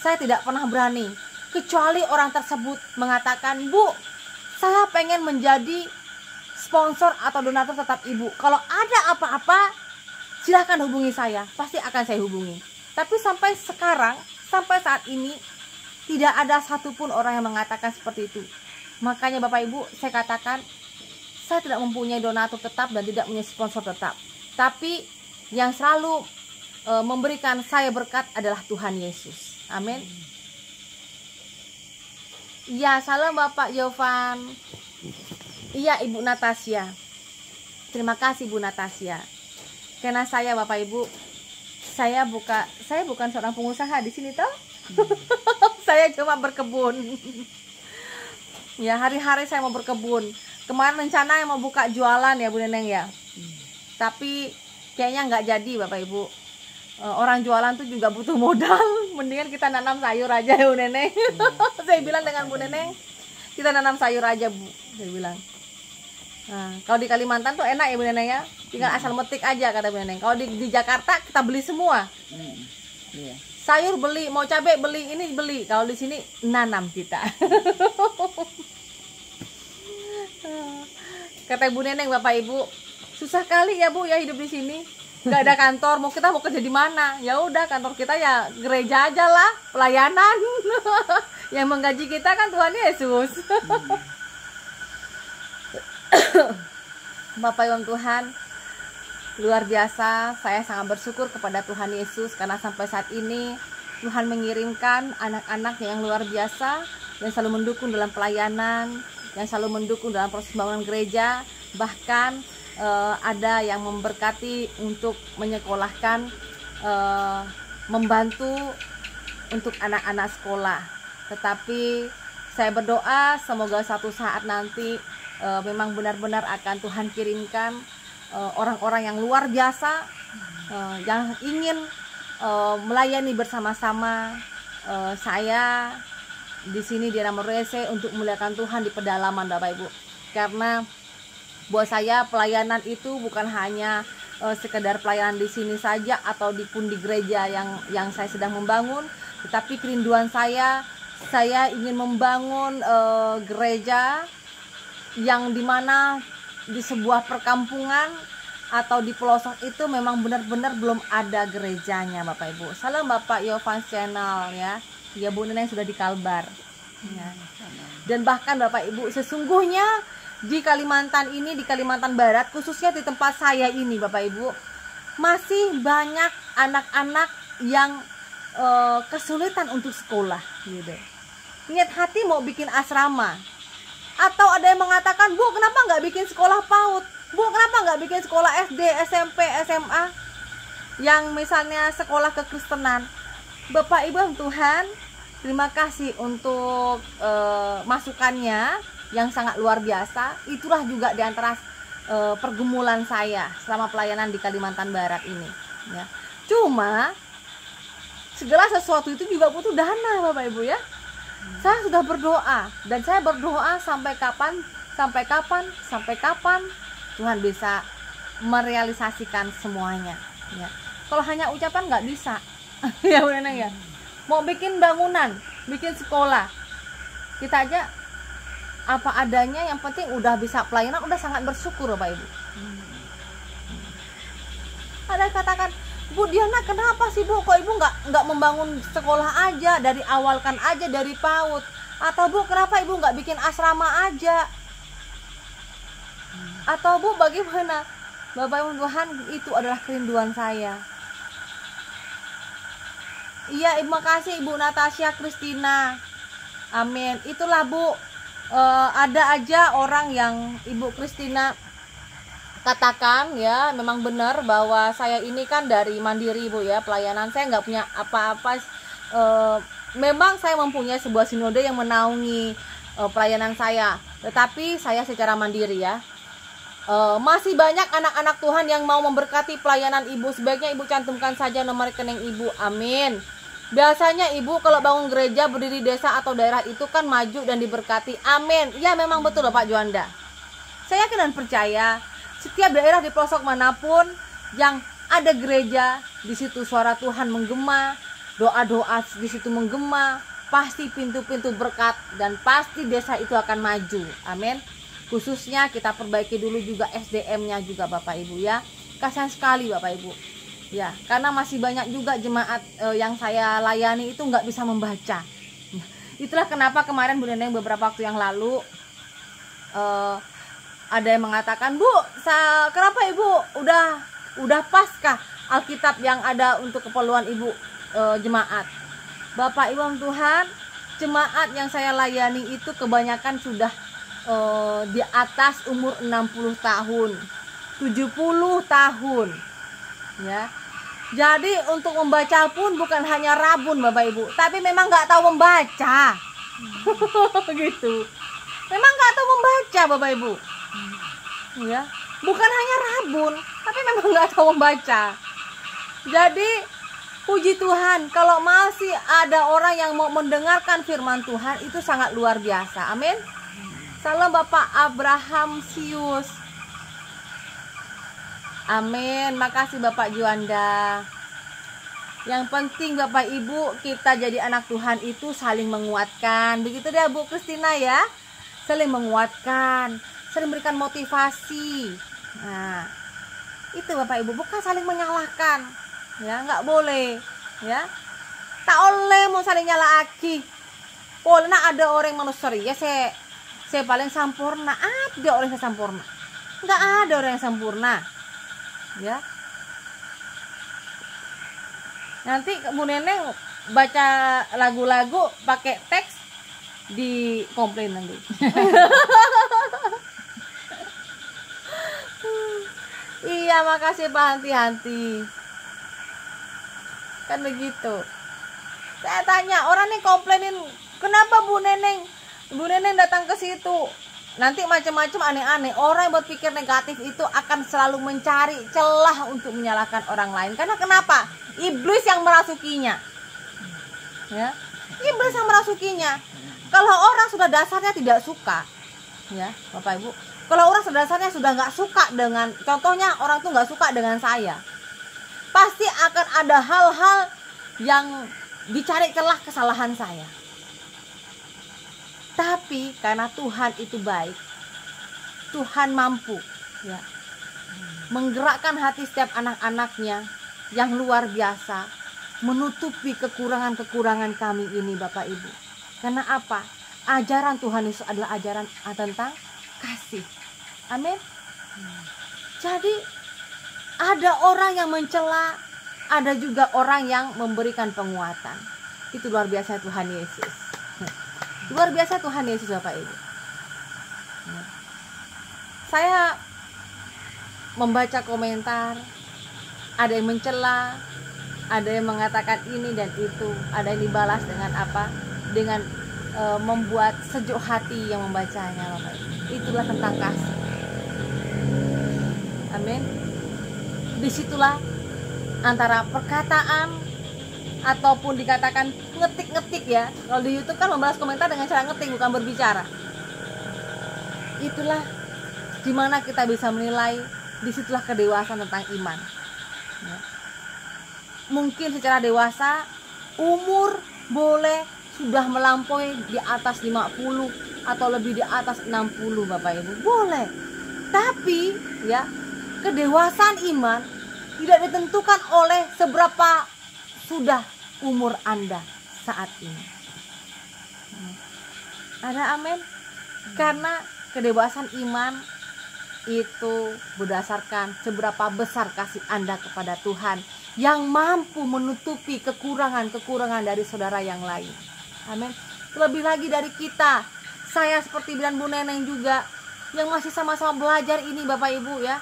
Saya tidak pernah berani, kecuali orang tersebut mengatakan, Bu, saya pengen menjadi sponsor atau donatur tetap Ibu. Kalau ada apa-apa, silahkan hubungi saya, pasti akan saya hubungi. Tapi sampai sekarang, sampai saat ini, tidak ada satupun orang yang mengatakan seperti itu. Makanya Bapak Ibu, saya katakan, saya tidak mempunyai donatur tetap dan tidak punya sponsor tetap. Tapi yang selalu memberikan saya berkat adalah Tuhan Yesus. Amin. Ya, salam Bapak Yovan. Iya, Ibu Natasya. Terima kasih Bu Natasya. Karena saya Bapak Ibu, saya bukan seorang pengusaha di sini toh. Saya cuma berkebun. Ya, hari-hari saya mau berkebun. Kemarin rencana yang mau buka jualan ya Bu Neneng ya. Tapi kayaknya nggak jadi Bapak Ibu. Orang jualan tuh juga butuh modal. Mendingan kita nanam sayur aja ya Bu Neneng. Saya bilang dengan Bu Neneng, kita nanam sayur aja Bu. Saya bilang. Nah, kalau di Kalimantan tuh enak ya Bu Neneng ya. Tinggal asal metik aja kata Bu Neneng. Kalau di Jakarta kita beli semua. Iya. Sayur beli, mau cabai beli, ini beli. Kalau di sini nanam kita. Kata Bu Neneng, Bapak Ibu, susah kali ya Bu ya hidup di sini. Gak ada kantor, kita mau kerja di mana? Ya udah, kantor kita ya gereja aja lah, pelayanan. Yang menggaji kita kan Tuhan Yesus. Bapak Ibu Tuhan, luar biasa, saya sangat bersyukur kepada Tuhan Yesus karena sampai saat ini Tuhan mengirimkan anak-anak yang luar biasa yang selalu mendukung dalam pelayanan, yang selalu mendukung dalam proses pembangunan gereja. Bahkan ada yang memberkati untuk menyekolahkan, membantu untuk anak-anak sekolah. Tetapi saya berdoa semoga suatu saat nanti memang benar-benar akan Tuhan kirimkan orang-orang yang luar biasa yang ingin melayani bersama-sama saya di sini di Ramorese untuk memuliakan Tuhan di pedalaman Bapak Ibu. Karena buat saya pelayanan itu bukan hanya sekedar pelayanan di sini saja atau pun di gereja yang saya sedang membangun, tetapi kerinduan saya ingin membangun gereja yang dimana di sebuah perkampungan atau di pelosok itu memang benar-benar belum ada gerejanya Bapak Ibu. Salam Bapak Yovan Channel ya. Ya Bu Neneng sudah di Kalbar ya. Dan bahkan Bapak Ibu, sesungguhnya di Kalimantan ini, di Kalimantan Barat, khususnya di tempat saya ini Bapak Ibu, masih banyak anak-anak yang kesulitan untuk sekolah gitu. Niat hati mau bikin asrama. Atau ada yang mengatakan, Bu kenapa nggak bikin sekolah PAUD? Bu kenapa nggak bikin sekolah SD, SMP, SMA? Yang misalnya sekolah kekristenan. Bapak Ibu Tuhan, terima kasih untuk masukannya yang sangat luar biasa. Itulah juga diantara pergumulan saya selama pelayanan di Kalimantan Barat ini ya. Cuma segala sesuatu itu juga butuh dana Bapak Ibu ya. Saya sudah berdoa dan saya berdoa sampai kapan Tuhan bisa merealisasikan semuanya ya. Kalau hanya ucapan nggak bisa. Ya Bu Neneng ya. Mau bikin bangunan, bikin sekolah, kita aja apa adanya, yang penting udah bisa pelayanan, udah sangat bersyukur Bapak Ibu. Ada yang katakan, Bu Diana kenapa sih Bu, kok Ibu nggak membangun sekolah aja dari awal, kan aja dari PAUD, atau Bu kenapa Ibu nggak bikin asrama aja, atau Bu bagaimana? Bapak Ibu Tuhan, itu adalah kerinduan saya. Iya, terima kasih Ibu Natasha Kristina. Amin. Itulah Bu, ada aja orang yang Ibu Kristina katakan ya, memang benar bahwa saya ini kan dari mandiri Bu ya, pelayanan saya nggak punya apa-apa. Memang saya mempunyai sebuah sinode yang menaungi pelayanan saya, tetapi saya secara mandiri ya. Masih banyak anak-anak Tuhan yang mau memberkati pelayanan Ibu. Sebaiknya Ibu cantumkan saja nomor rekening Ibu. Amin. Biasanya Ibu kalau bangun gereja, berdiri desa atau daerah itu kan maju dan diberkati. Amin. Ya memang betul Pak Juanda. Saya yakin dan percaya setiap daerah di pelosok manapun yang ada gereja, di situ suara Tuhan menggema, doa-doa di situ menggema, pasti pintu-pintu berkat dan pasti desa itu akan maju. Amin. Khususnya kita perbaiki dulu juga SDM-nya juga Bapak Ibu ya. Kasihan sekali Bapak Ibu. Ya, karena masih banyak juga jemaat yang saya layani itu nggak bisa membaca. Itulah kenapa kemarin Bu Neneng beberapa waktu yang lalu ada yang mengatakan, Bu, kenapa Ibu udah paskah Alkitab yang ada untuk keperluan Ibu jemaat? Bapak Ibu Tuhan, jemaat yang saya layani itu kebanyakan sudah di atas umur 60 tahun, 70 tahun. Ya. Jadi untuk membaca pun bukan hanya rabun Bapak Ibu, tapi memang nggak tahu membaca. Gitu. Memang nggak tahu membaca Bapak Ibu. Ya, bukan hanya rabun, tapi memang nggak tahu membaca. Jadi puji Tuhan, kalau masih ada orang yang mau mendengarkan firman Tuhan, itu sangat luar biasa. Amin. Salam Bapak Abraham Sius. Amin. Makasih Bapak Juanda. Yang penting Bapak Ibu, kita jadi anak Tuhan itu saling menguatkan. Begitu deh Bu Kristina ya. Saling menguatkan, saling memberikan motivasi. Nah, itu Bapak Ibu, bukan saling menyalahkan. Ya, nggak boleh. Ya. Tak oleh mau saling nyalahaki. Boleh ada orang manusia ya, saya paling sempurna. Ada orang yang sempurna. Nggak ada orang yang sempurna. Ya, nanti Bu Neneng baca lagu-lagu pakai teks di komplain nanti. Iya, makasih Pak Hanti-Hanti. Kan begitu. Saya tanya, orang nih komplainin, kenapa Bu Neneng datang ke situ? Nanti macam-macam aneh-aneh. Orang yang berpikir negatif itu akan selalu mencari celah untuk menyalahkan orang lain. Karena kenapa? Iblis yang merasukinya. Ya, iblis yang merasukinya. Kalau orang sudah dasarnya tidak suka, ya Bapak Ibu, kalau orang sudah dasarnya sudah nggak suka dengan, contohnya orang tuh nggak suka dengan saya, pasti akan ada hal-hal yang dicari celah kesalahan saya. Tapi karena Tuhan itu baik, Tuhan mampu ya menggerakkan hati setiap anak-anaknya yang luar biasa, menutupi kekurangan-kekurangan kami ini Bapak Ibu. Karena apa? Ajaran Tuhan Yesus adalah ajaran tentang kasih. Amin. Jadi ada orang yang mencela, ada juga orang yang memberikan penguatan. Itu luar biasa Tuhan Yesus. Luar biasa Tuhan Yesus Bapak Ibu. Saya membaca komentar, ada yang mencela, ada yang mengatakan ini dan itu, ada yang dibalas dengan apa? Dengan membuat sejuk hati yang membacanya Bapak Ibu. Itulah tentang kasih. Amin. Disitulah antara perkataan ataupun dikatakan ngetik-ngetik ya. Kalau di YouTube kan membalas komentar dengan cara ngetik, bukan berbicara. Itulah dimana kita bisa menilai, disitulah kedewasaan tentang iman. Ya. Mungkin secara dewasa umur boleh sudah melampaui di atas 50, atau lebih di atas 60 Bapak Ibu, boleh. Tapi ya, kedewasaan iman tidak ditentukan oleh seberapa sudah umur Anda saat ini. Ada amin? Karena kedewasaan iman itu berdasarkan seberapa besar kasih Anda kepada Tuhan yang mampu menutupi kekurangan-kekurangan dari saudara yang lain. Amin. Terlebih lagi dari kita, saya seperti bilang Bu Neneng juga yang masih sama-sama belajar ini Bapak Ibu ya.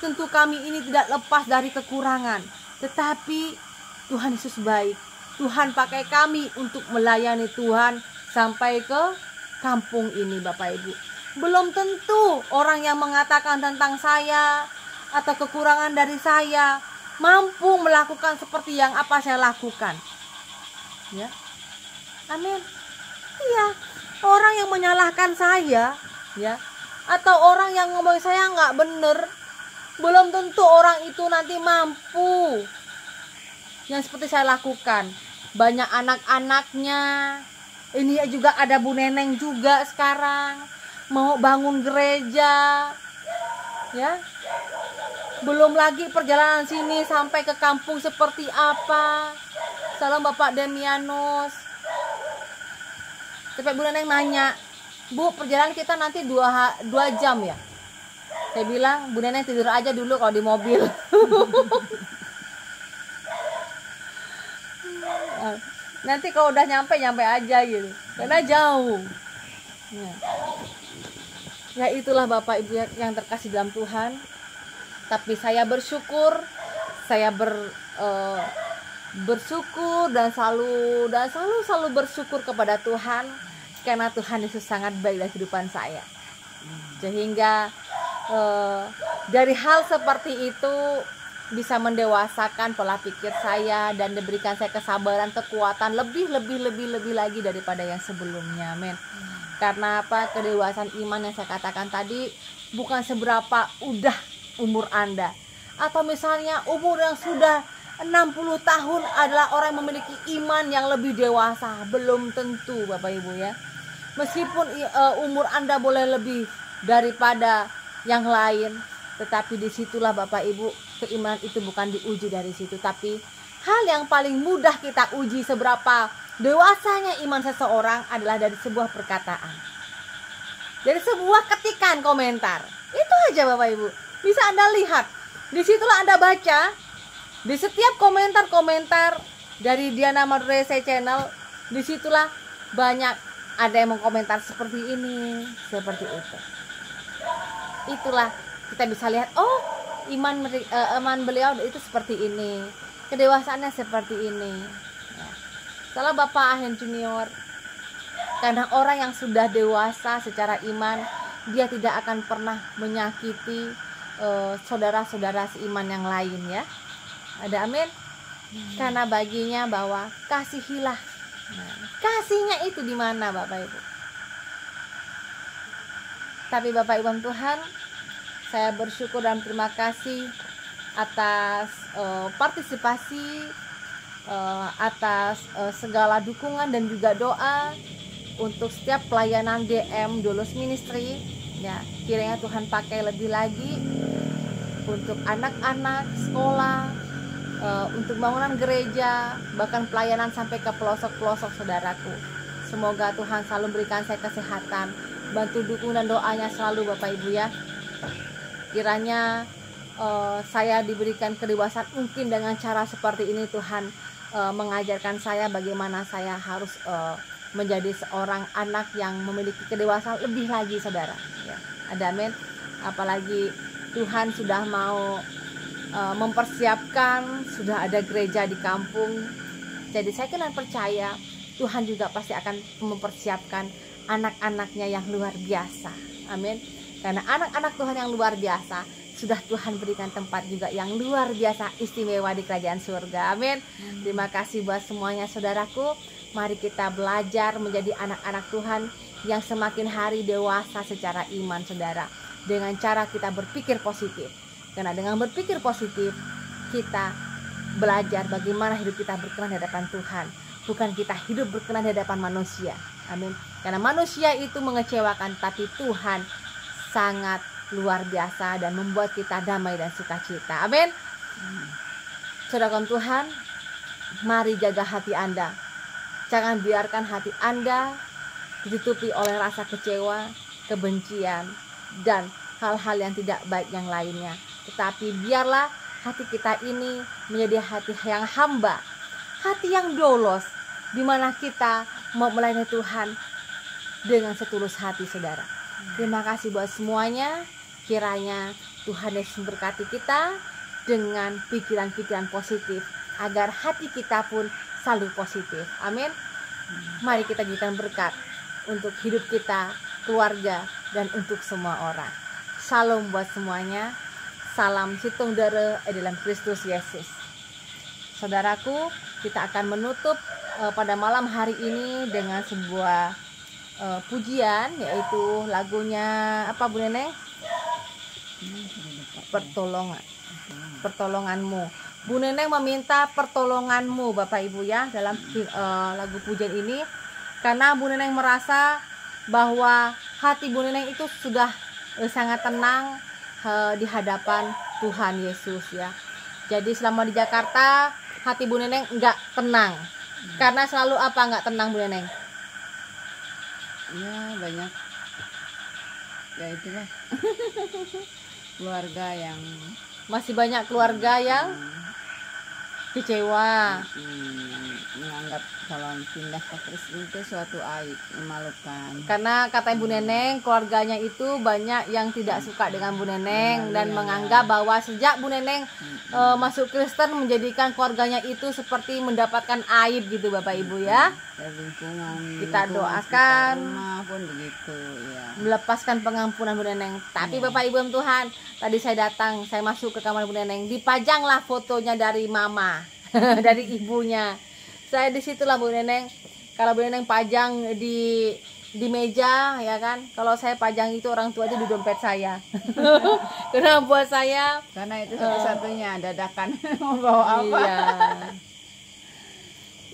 Tentu kami ini tidak lepas dari kekurangan, tetapi Tuhan Yesus baik. Tuhan pakai kami untuk melayani Tuhan sampai ke kampung ini Bapak Ibu. Belum tentu orang yang mengatakan tentang saya atau kekurangan dari saya mampu melakukan seperti yang apa saya lakukan. Ya. Amin. Iya, orang yang menyalahkan saya ya, atau orang yang ngomong saya nggak bener, belum tentu orang itu nanti mampu yang seperti saya lakukan. Banyak anak-anaknya. Ini juga ada Bu Neneng juga sekarang mau bangun gereja. Ya. Belum lagi perjalanan sini sampai ke kampung seperti apa. Salam Bapak Demianus. Sampai Bu Neneng nanya, Bu, perjalanan kita nanti 2 jam ya? Saya bilang, Bu Neneng tidur aja dulu kalau di mobil. Nanti kalau udah nyampe aja gitu, karena jauh. Ya itulah Bapak Ibu yang terkasih dalam Tuhan. Tapi saya bersyukur, saya bersyukur dan selalu bersyukur kepada Tuhan, karena Tuhan Yesus sangat baik dalam kehidupan saya. Sehingga dari hal seperti itu bisa mendewasakan pola pikir saya dan diberikan saya kesabaran, kekuatan lebih lagi daripada yang sebelumnya. Amin. Karena apa? Kedewasaan iman yang saya katakan tadi bukan seberapa udah umur Anda, atau misalnya umur yang sudah 60 tahun adalah orang yang memiliki iman yang lebih dewasa. Belum tentu Bapak Ibu ya. Meskipun umur Anda boleh lebih daripada yang lain, tetapi disitulah Bapak Ibu, keimanan itu bukan diuji dari situ. Tapi hal yang paling mudah kita uji seberapa dewasanya iman seseorang adalah dari sebuah perkataan, dari sebuah ketikan komentar. Itu aja Bapak Ibu. Bisa Anda lihat, disitulah Anda baca, di setiap komentar-komentar dari Diana Madurese Channel, disitulah banyak ada yang mengkomentar seperti ini, seperti itu. Itulah kita bisa lihat, oh iman beliau itu seperti ini, kedewasaannya seperti ini. Salah Bapak Ahen Junior, karena orang yang sudah dewasa secara iman, dia tidak akan pernah menyakiti saudara-saudara seiman yang lain ya. Ada amin. Karena baginya bahwa kasihilah. Nah, kasihnya itu di mana Bapak Ibu? Tapi Bapak Ibu Tuhan, saya bersyukur dan terima kasih atas partisipasi, atas segala dukungan dan juga doa untuk setiap pelayanan DM Doulos Ministry. Ya, kiranya Tuhan pakai lebih lagi untuk anak-anak sekolah, untuk bangunan gereja, bahkan pelayanan sampai ke pelosok-pelosok saudaraku. Semoga Tuhan selalu berikan saya kesehatan, bantu dukung dan doanya selalu Bapak Ibu ya. Kiranya saya diberikan kedewasaan mungkin dengan cara seperti ini. Tuhan mengajarkan saya bagaimana saya harus menjadi seorang anak yang memiliki kedewasaan lebih lagi saudara ya. Ada amin. Apalagi Tuhan sudah mau mempersiapkan, sudah ada gereja di kampung. Jadi saya kena percaya Tuhan juga pasti akan mempersiapkan anak-anaknya yang luar biasa. Amin. Karena anak-anak Tuhan yang luar biasa sudah Tuhan berikan tempat juga yang luar biasa istimewa di kerajaan surga. Amin. Terima kasih buat semuanya saudaraku. Mari kita belajar menjadi anak-anak Tuhan yang semakin hari dewasa secara iman saudara, dengan cara kita berpikir positif. Karena dengan berpikir positif kita belajar bagaimana hidup kita berkenan di hadapan Tuhan, bukan kita hidup berkenan di hadapan manusia. Amin. Karena manusia itu mengecewakan, tapi Tuhan sangat luar biasa dan membuat kita damai dan sukacita. Amin. Saudara Tuhan, mari jaga hati Anda. Jangan biarkan hati Anda ditutupi oleh rasa kecewa, kebencian, dan hal-hal yang tidak baik yang lainnya. Tetapi biarlah hati kita ini menjadi hati yang hamba, hati yang dolos, di mana kita mau melayani Tuhan dengan setulus hati, saudara. Terima kasih buat semuanya. Kiranya Tuhan Yesus memberkati kita dengan pikiran-pikiran positif, agar hati kita pun selalu positif. Amin. Mari kita jadikan berkat untuk hidup kita, keluarga, dan untuk semua orang. Shalom buat semuanya. Salam situng dere dalam Kristus Yesus. Saudaraku, kita akan menutup pada malam hari ini dengan sebuah pujian, yaitu lagunya apa Bu Neneng? Pertolonganmu. Bu Neneng meminta pertolonganmu Bapak Ibu ya dalam lagu pujian ini, karena Bu Neneng merasa bahwa hati Bu Neneng itu sudah sangat tenang di hadapan Tuhan Yesus ya. Jadi selama di Jakarta hati Bu Neneng enggak tenang. Karena selalu apa enggak tenang Bu Neneng? Ya banyak, ya itulah keluarga yang Masih banyak keluarga yang kecewa. menganggap kalau pindah ke Kristen itu suatu aib, memalukan. Karena kata Bu Neneng, keluarganya itu banyak yang tidak suka dengan Bu Neneng dan menganggap bahwa sejak Bu Neneng masuk Kristen menjadikan keluarganya itu seperti mendapatkan aib gitu Bapak Ibu ya. Kita doakan rumah pun begitu ya. Melepaskan pengampunan Bu Neneng. Tapi Bapak Ibu yang Tuhan, tadi saya datang, saya masuk ke kamar Bu Neneng, dipajanglah fotonya dari mama, dari ibunya. Saya disitulah Bu Neneng. Kalau Bu Neneng pajang di meja ya kan, kalau saya pajang itu orang tua itu di dompet saya. Karena buat saya, karena itu satu-satunya dadakan mau bawa apa.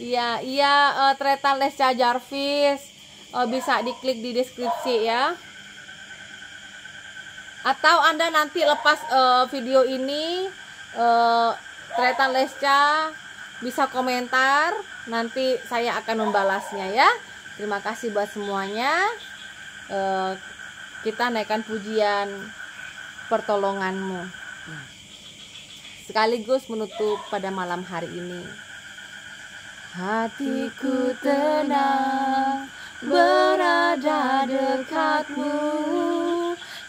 Iya, Tretan Lesca Jarvis, bisa diklik di deskripsi ya. Atau Anda nanti lepas video ini, Tretan Lesca bisa komentar, nanti saya akan membalasnya ya. Terima kasih buat semuanya. Kita naikkan pujian pertolonganmu sekaligus menutup pada malam hari ini. Hatiku tenang berada dekatmu,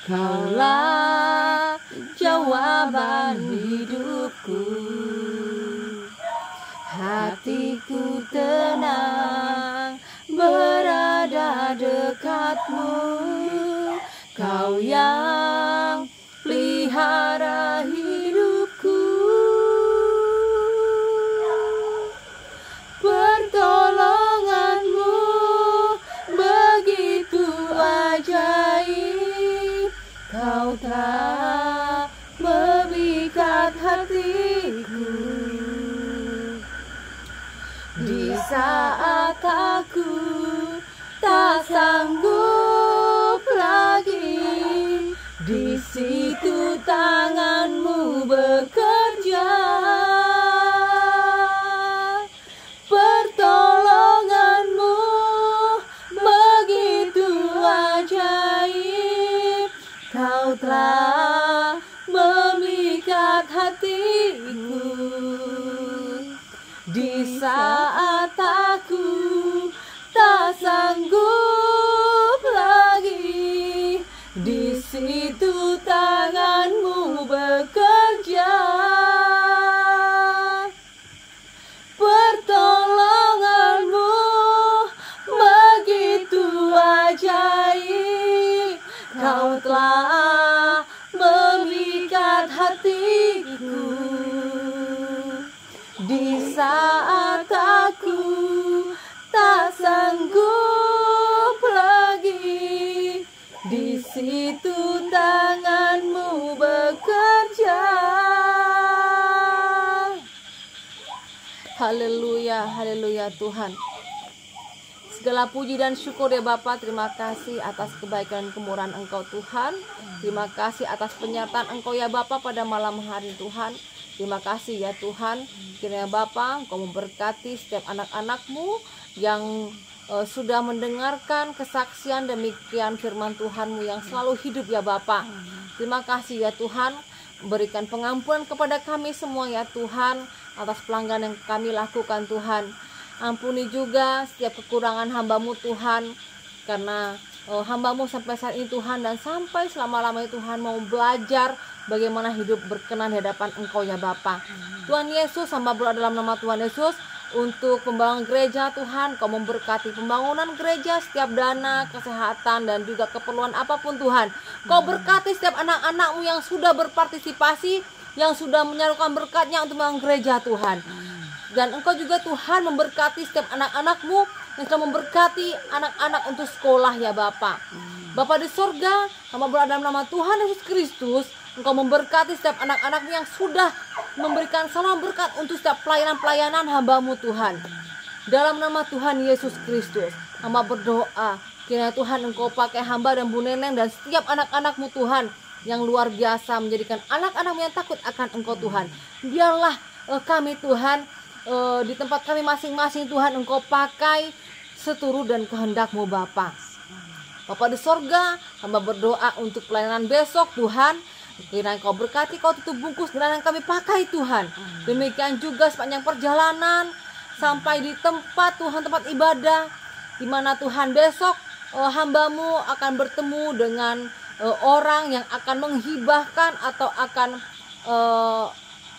Kaulah jawaban hidupku. Hatiku tenang berada dekatmu, Kau yang pelihara hidupku. Pertolonganmu begitu ajaib, Kau telah memikat hatiku. Di saat aku tak sanggup lagi, di situ tanganmu bekerja. Pertolonganmu begitu ajaib, Kau telah memikat hatiku. Di saat aku tak sanggup lagi, di situ tanganmu bekerja. Pertolonganmu begitu ajaib, Kau telah memikat hatiku. Di saat aku tak sanggup lagi, di situ tanganmu bekerja. Haleluya, haleluya Tuhan. Segala puji dan syukur ya Bapa. Terima kasih atas kebaikan dan kemurahan Engkau Tuhan. Terima kasih atas penyertaan Engkau ya Bapa pada malam hari Tuhan. Terima kasih ya Tuhan. Kiranya Bapa Engkau memberkati setiap anak-anak-Mu yang sudah mendengarkan kesaksian demikian firman Tuhan-Mu yang selalu hidup ya Bapa. Terima kasih ya Tuhan. Berikan pengampunan kepada kami semua ya Tuhan atas pelanggaran yang kami lakukan Tuhan. Ampuni juga setiap kekurangan hamba-Mu Tuhan, karena hamba-Mu sampai saat ini Tuhan dan sampai selama-lamanya Tuhan mau belajar bagaimana hidup berkenan di hadapan Engkau ya Bapa. Tuhan Yesus, hamba berdoa dalam nama Tuhan Yesus untuk pembangunan gereja Tuhan. Kau memberkati pembangunan gereja, setiap dana, kesehatan dan juga keperluan apapun Tuhan. Kau berkati setiap anak-anak-Mu yang sudah berpartisipasi, yang sudah menyarukan berkatnya untuk membangun gereja Tuhan. Dan Engkau juga Tuhan memberkati setiap anak-anak-Mu yang telah memberkati anak-anak untuk sekolah ya Bapa. Bapa di sorga, hamba berdoa dalam nama Tuhan Yesus Kristus, Engkau memberkati setiap anak-anak-Mu yang sudah memberikan salam berkat untuk setiap pelayanan-pelayanan hamba-Mu Tuhan. Dalam nama Tuhan Yesus Kristus, hamba berdoa, kiranya Tuhan Engkau pakai hamba dan Bu Neneng dan setiap anak-anak-Mu Tuhan yang luar biasa, menjadikan anak-anak-Mu yang takut akan Engkau Tuhan. Biarlah kami Tuhan, di tempat kami masing-masing Tuhan Engkau pakai seturut dan kehendak-Mu Bapa. Bapa di sorga, hamba berdoa untuk pelayanan besok Tuhan. Kiranya Engkau berkati, Kau tutup bungkus dan yang kami pakai Tuhan. Demikian juga sepanjang perjalanan sampai di tempat Tuhan, tempat ibadah, di mana Tuhan besok hamba-Mu akan bertemu dengan orang yang akan menghibahkan atau akan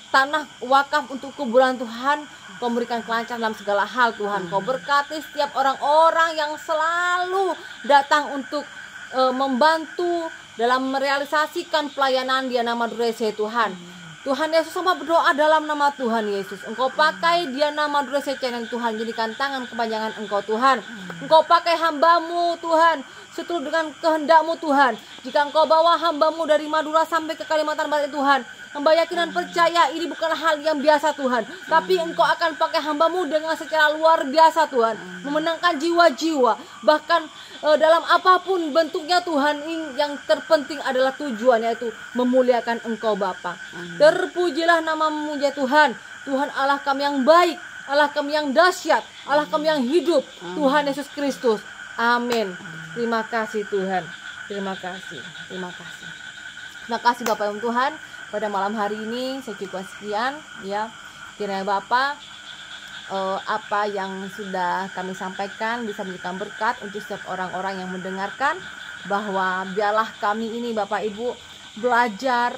tanah wakaf untuk kuburan Tuhan. Kau berikan kelancaran dalam segala hal Tuhan. Kau berkati setiap orang-orang yang selalu datang untuk membantu dalam merealisasikan pelayanan Diana Madurese Tuhan. Tuhan Yesus, sama berdoa dalam nama Tuhan Yesus. Engkau pakai Diana Madurese Channel Tuhan, jadikan tangan kepanjangan Engkau Tuhan. Engkau pakai hamba-Mu Tuhan, seturut dengan kehendak-Mu Tuhan. Jika Engkau bawa hamba-Mu dari Madura sampai ke Kalimantan Barat Tuhan, hamba yakin dan percaya ini bukan hal yang biasa Tuhan, tapi Engkau akan pakai hamba-Mu dengan secara luar biasa Tuhan, memenangkan jiwa-jiwa. Bahkan dalam apapun bentuknya Tuhan, yang terpenting adalah tujuan, yaitu memuliakan Engkau Bapa. Terpujilah nama-Mu ya Tuhan. Tuhan Allah kami yang baik, Allah kami yang dahsyat, Allah kami yang hidup, Tuhan Yesus Kristus. Amin. Terima kasih Tuhan. Terima kasih. Terima kasih. Terima kasih Bapak Ibu Tuhan. Pada malam hari ini saya cukup sekian ya. Kiranya Bapak apa yang sudah kami sampaikan bisa memberikan berkat untuk setiap orang-orang yang mendengarkan, bahwa biarlah kami ini Bapak Ibu belajar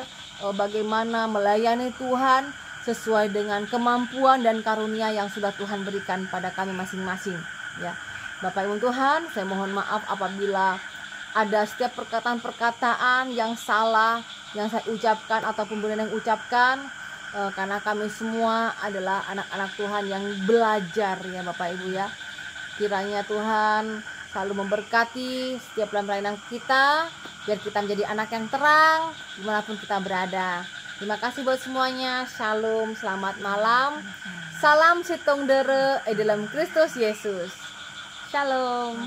bagaimana melayani Tuhan sesuai dengan kemampuan dan karunia yang sudah Tuhan berikan pada kami masing-masing ya. Bapak Ibu Tuhan, saya mohon maaf apabila ada setiap perkataan-perkataan yang salah yang saya ucapkan ataupun Bu Neneng ucapkan, karena kami semua adalah anak-anak Tuhan yang belajar ya Bapak Ibu ya. Kiranya Tuhan selalu memberkati setiap pelayanan kita, biar kita menjadi anak yang terang dimanapun kita berada. Terima kasih buat semuanya. Shalom, selamat malam. Salam sitong dere dalam Kristus Yesus. Shalom.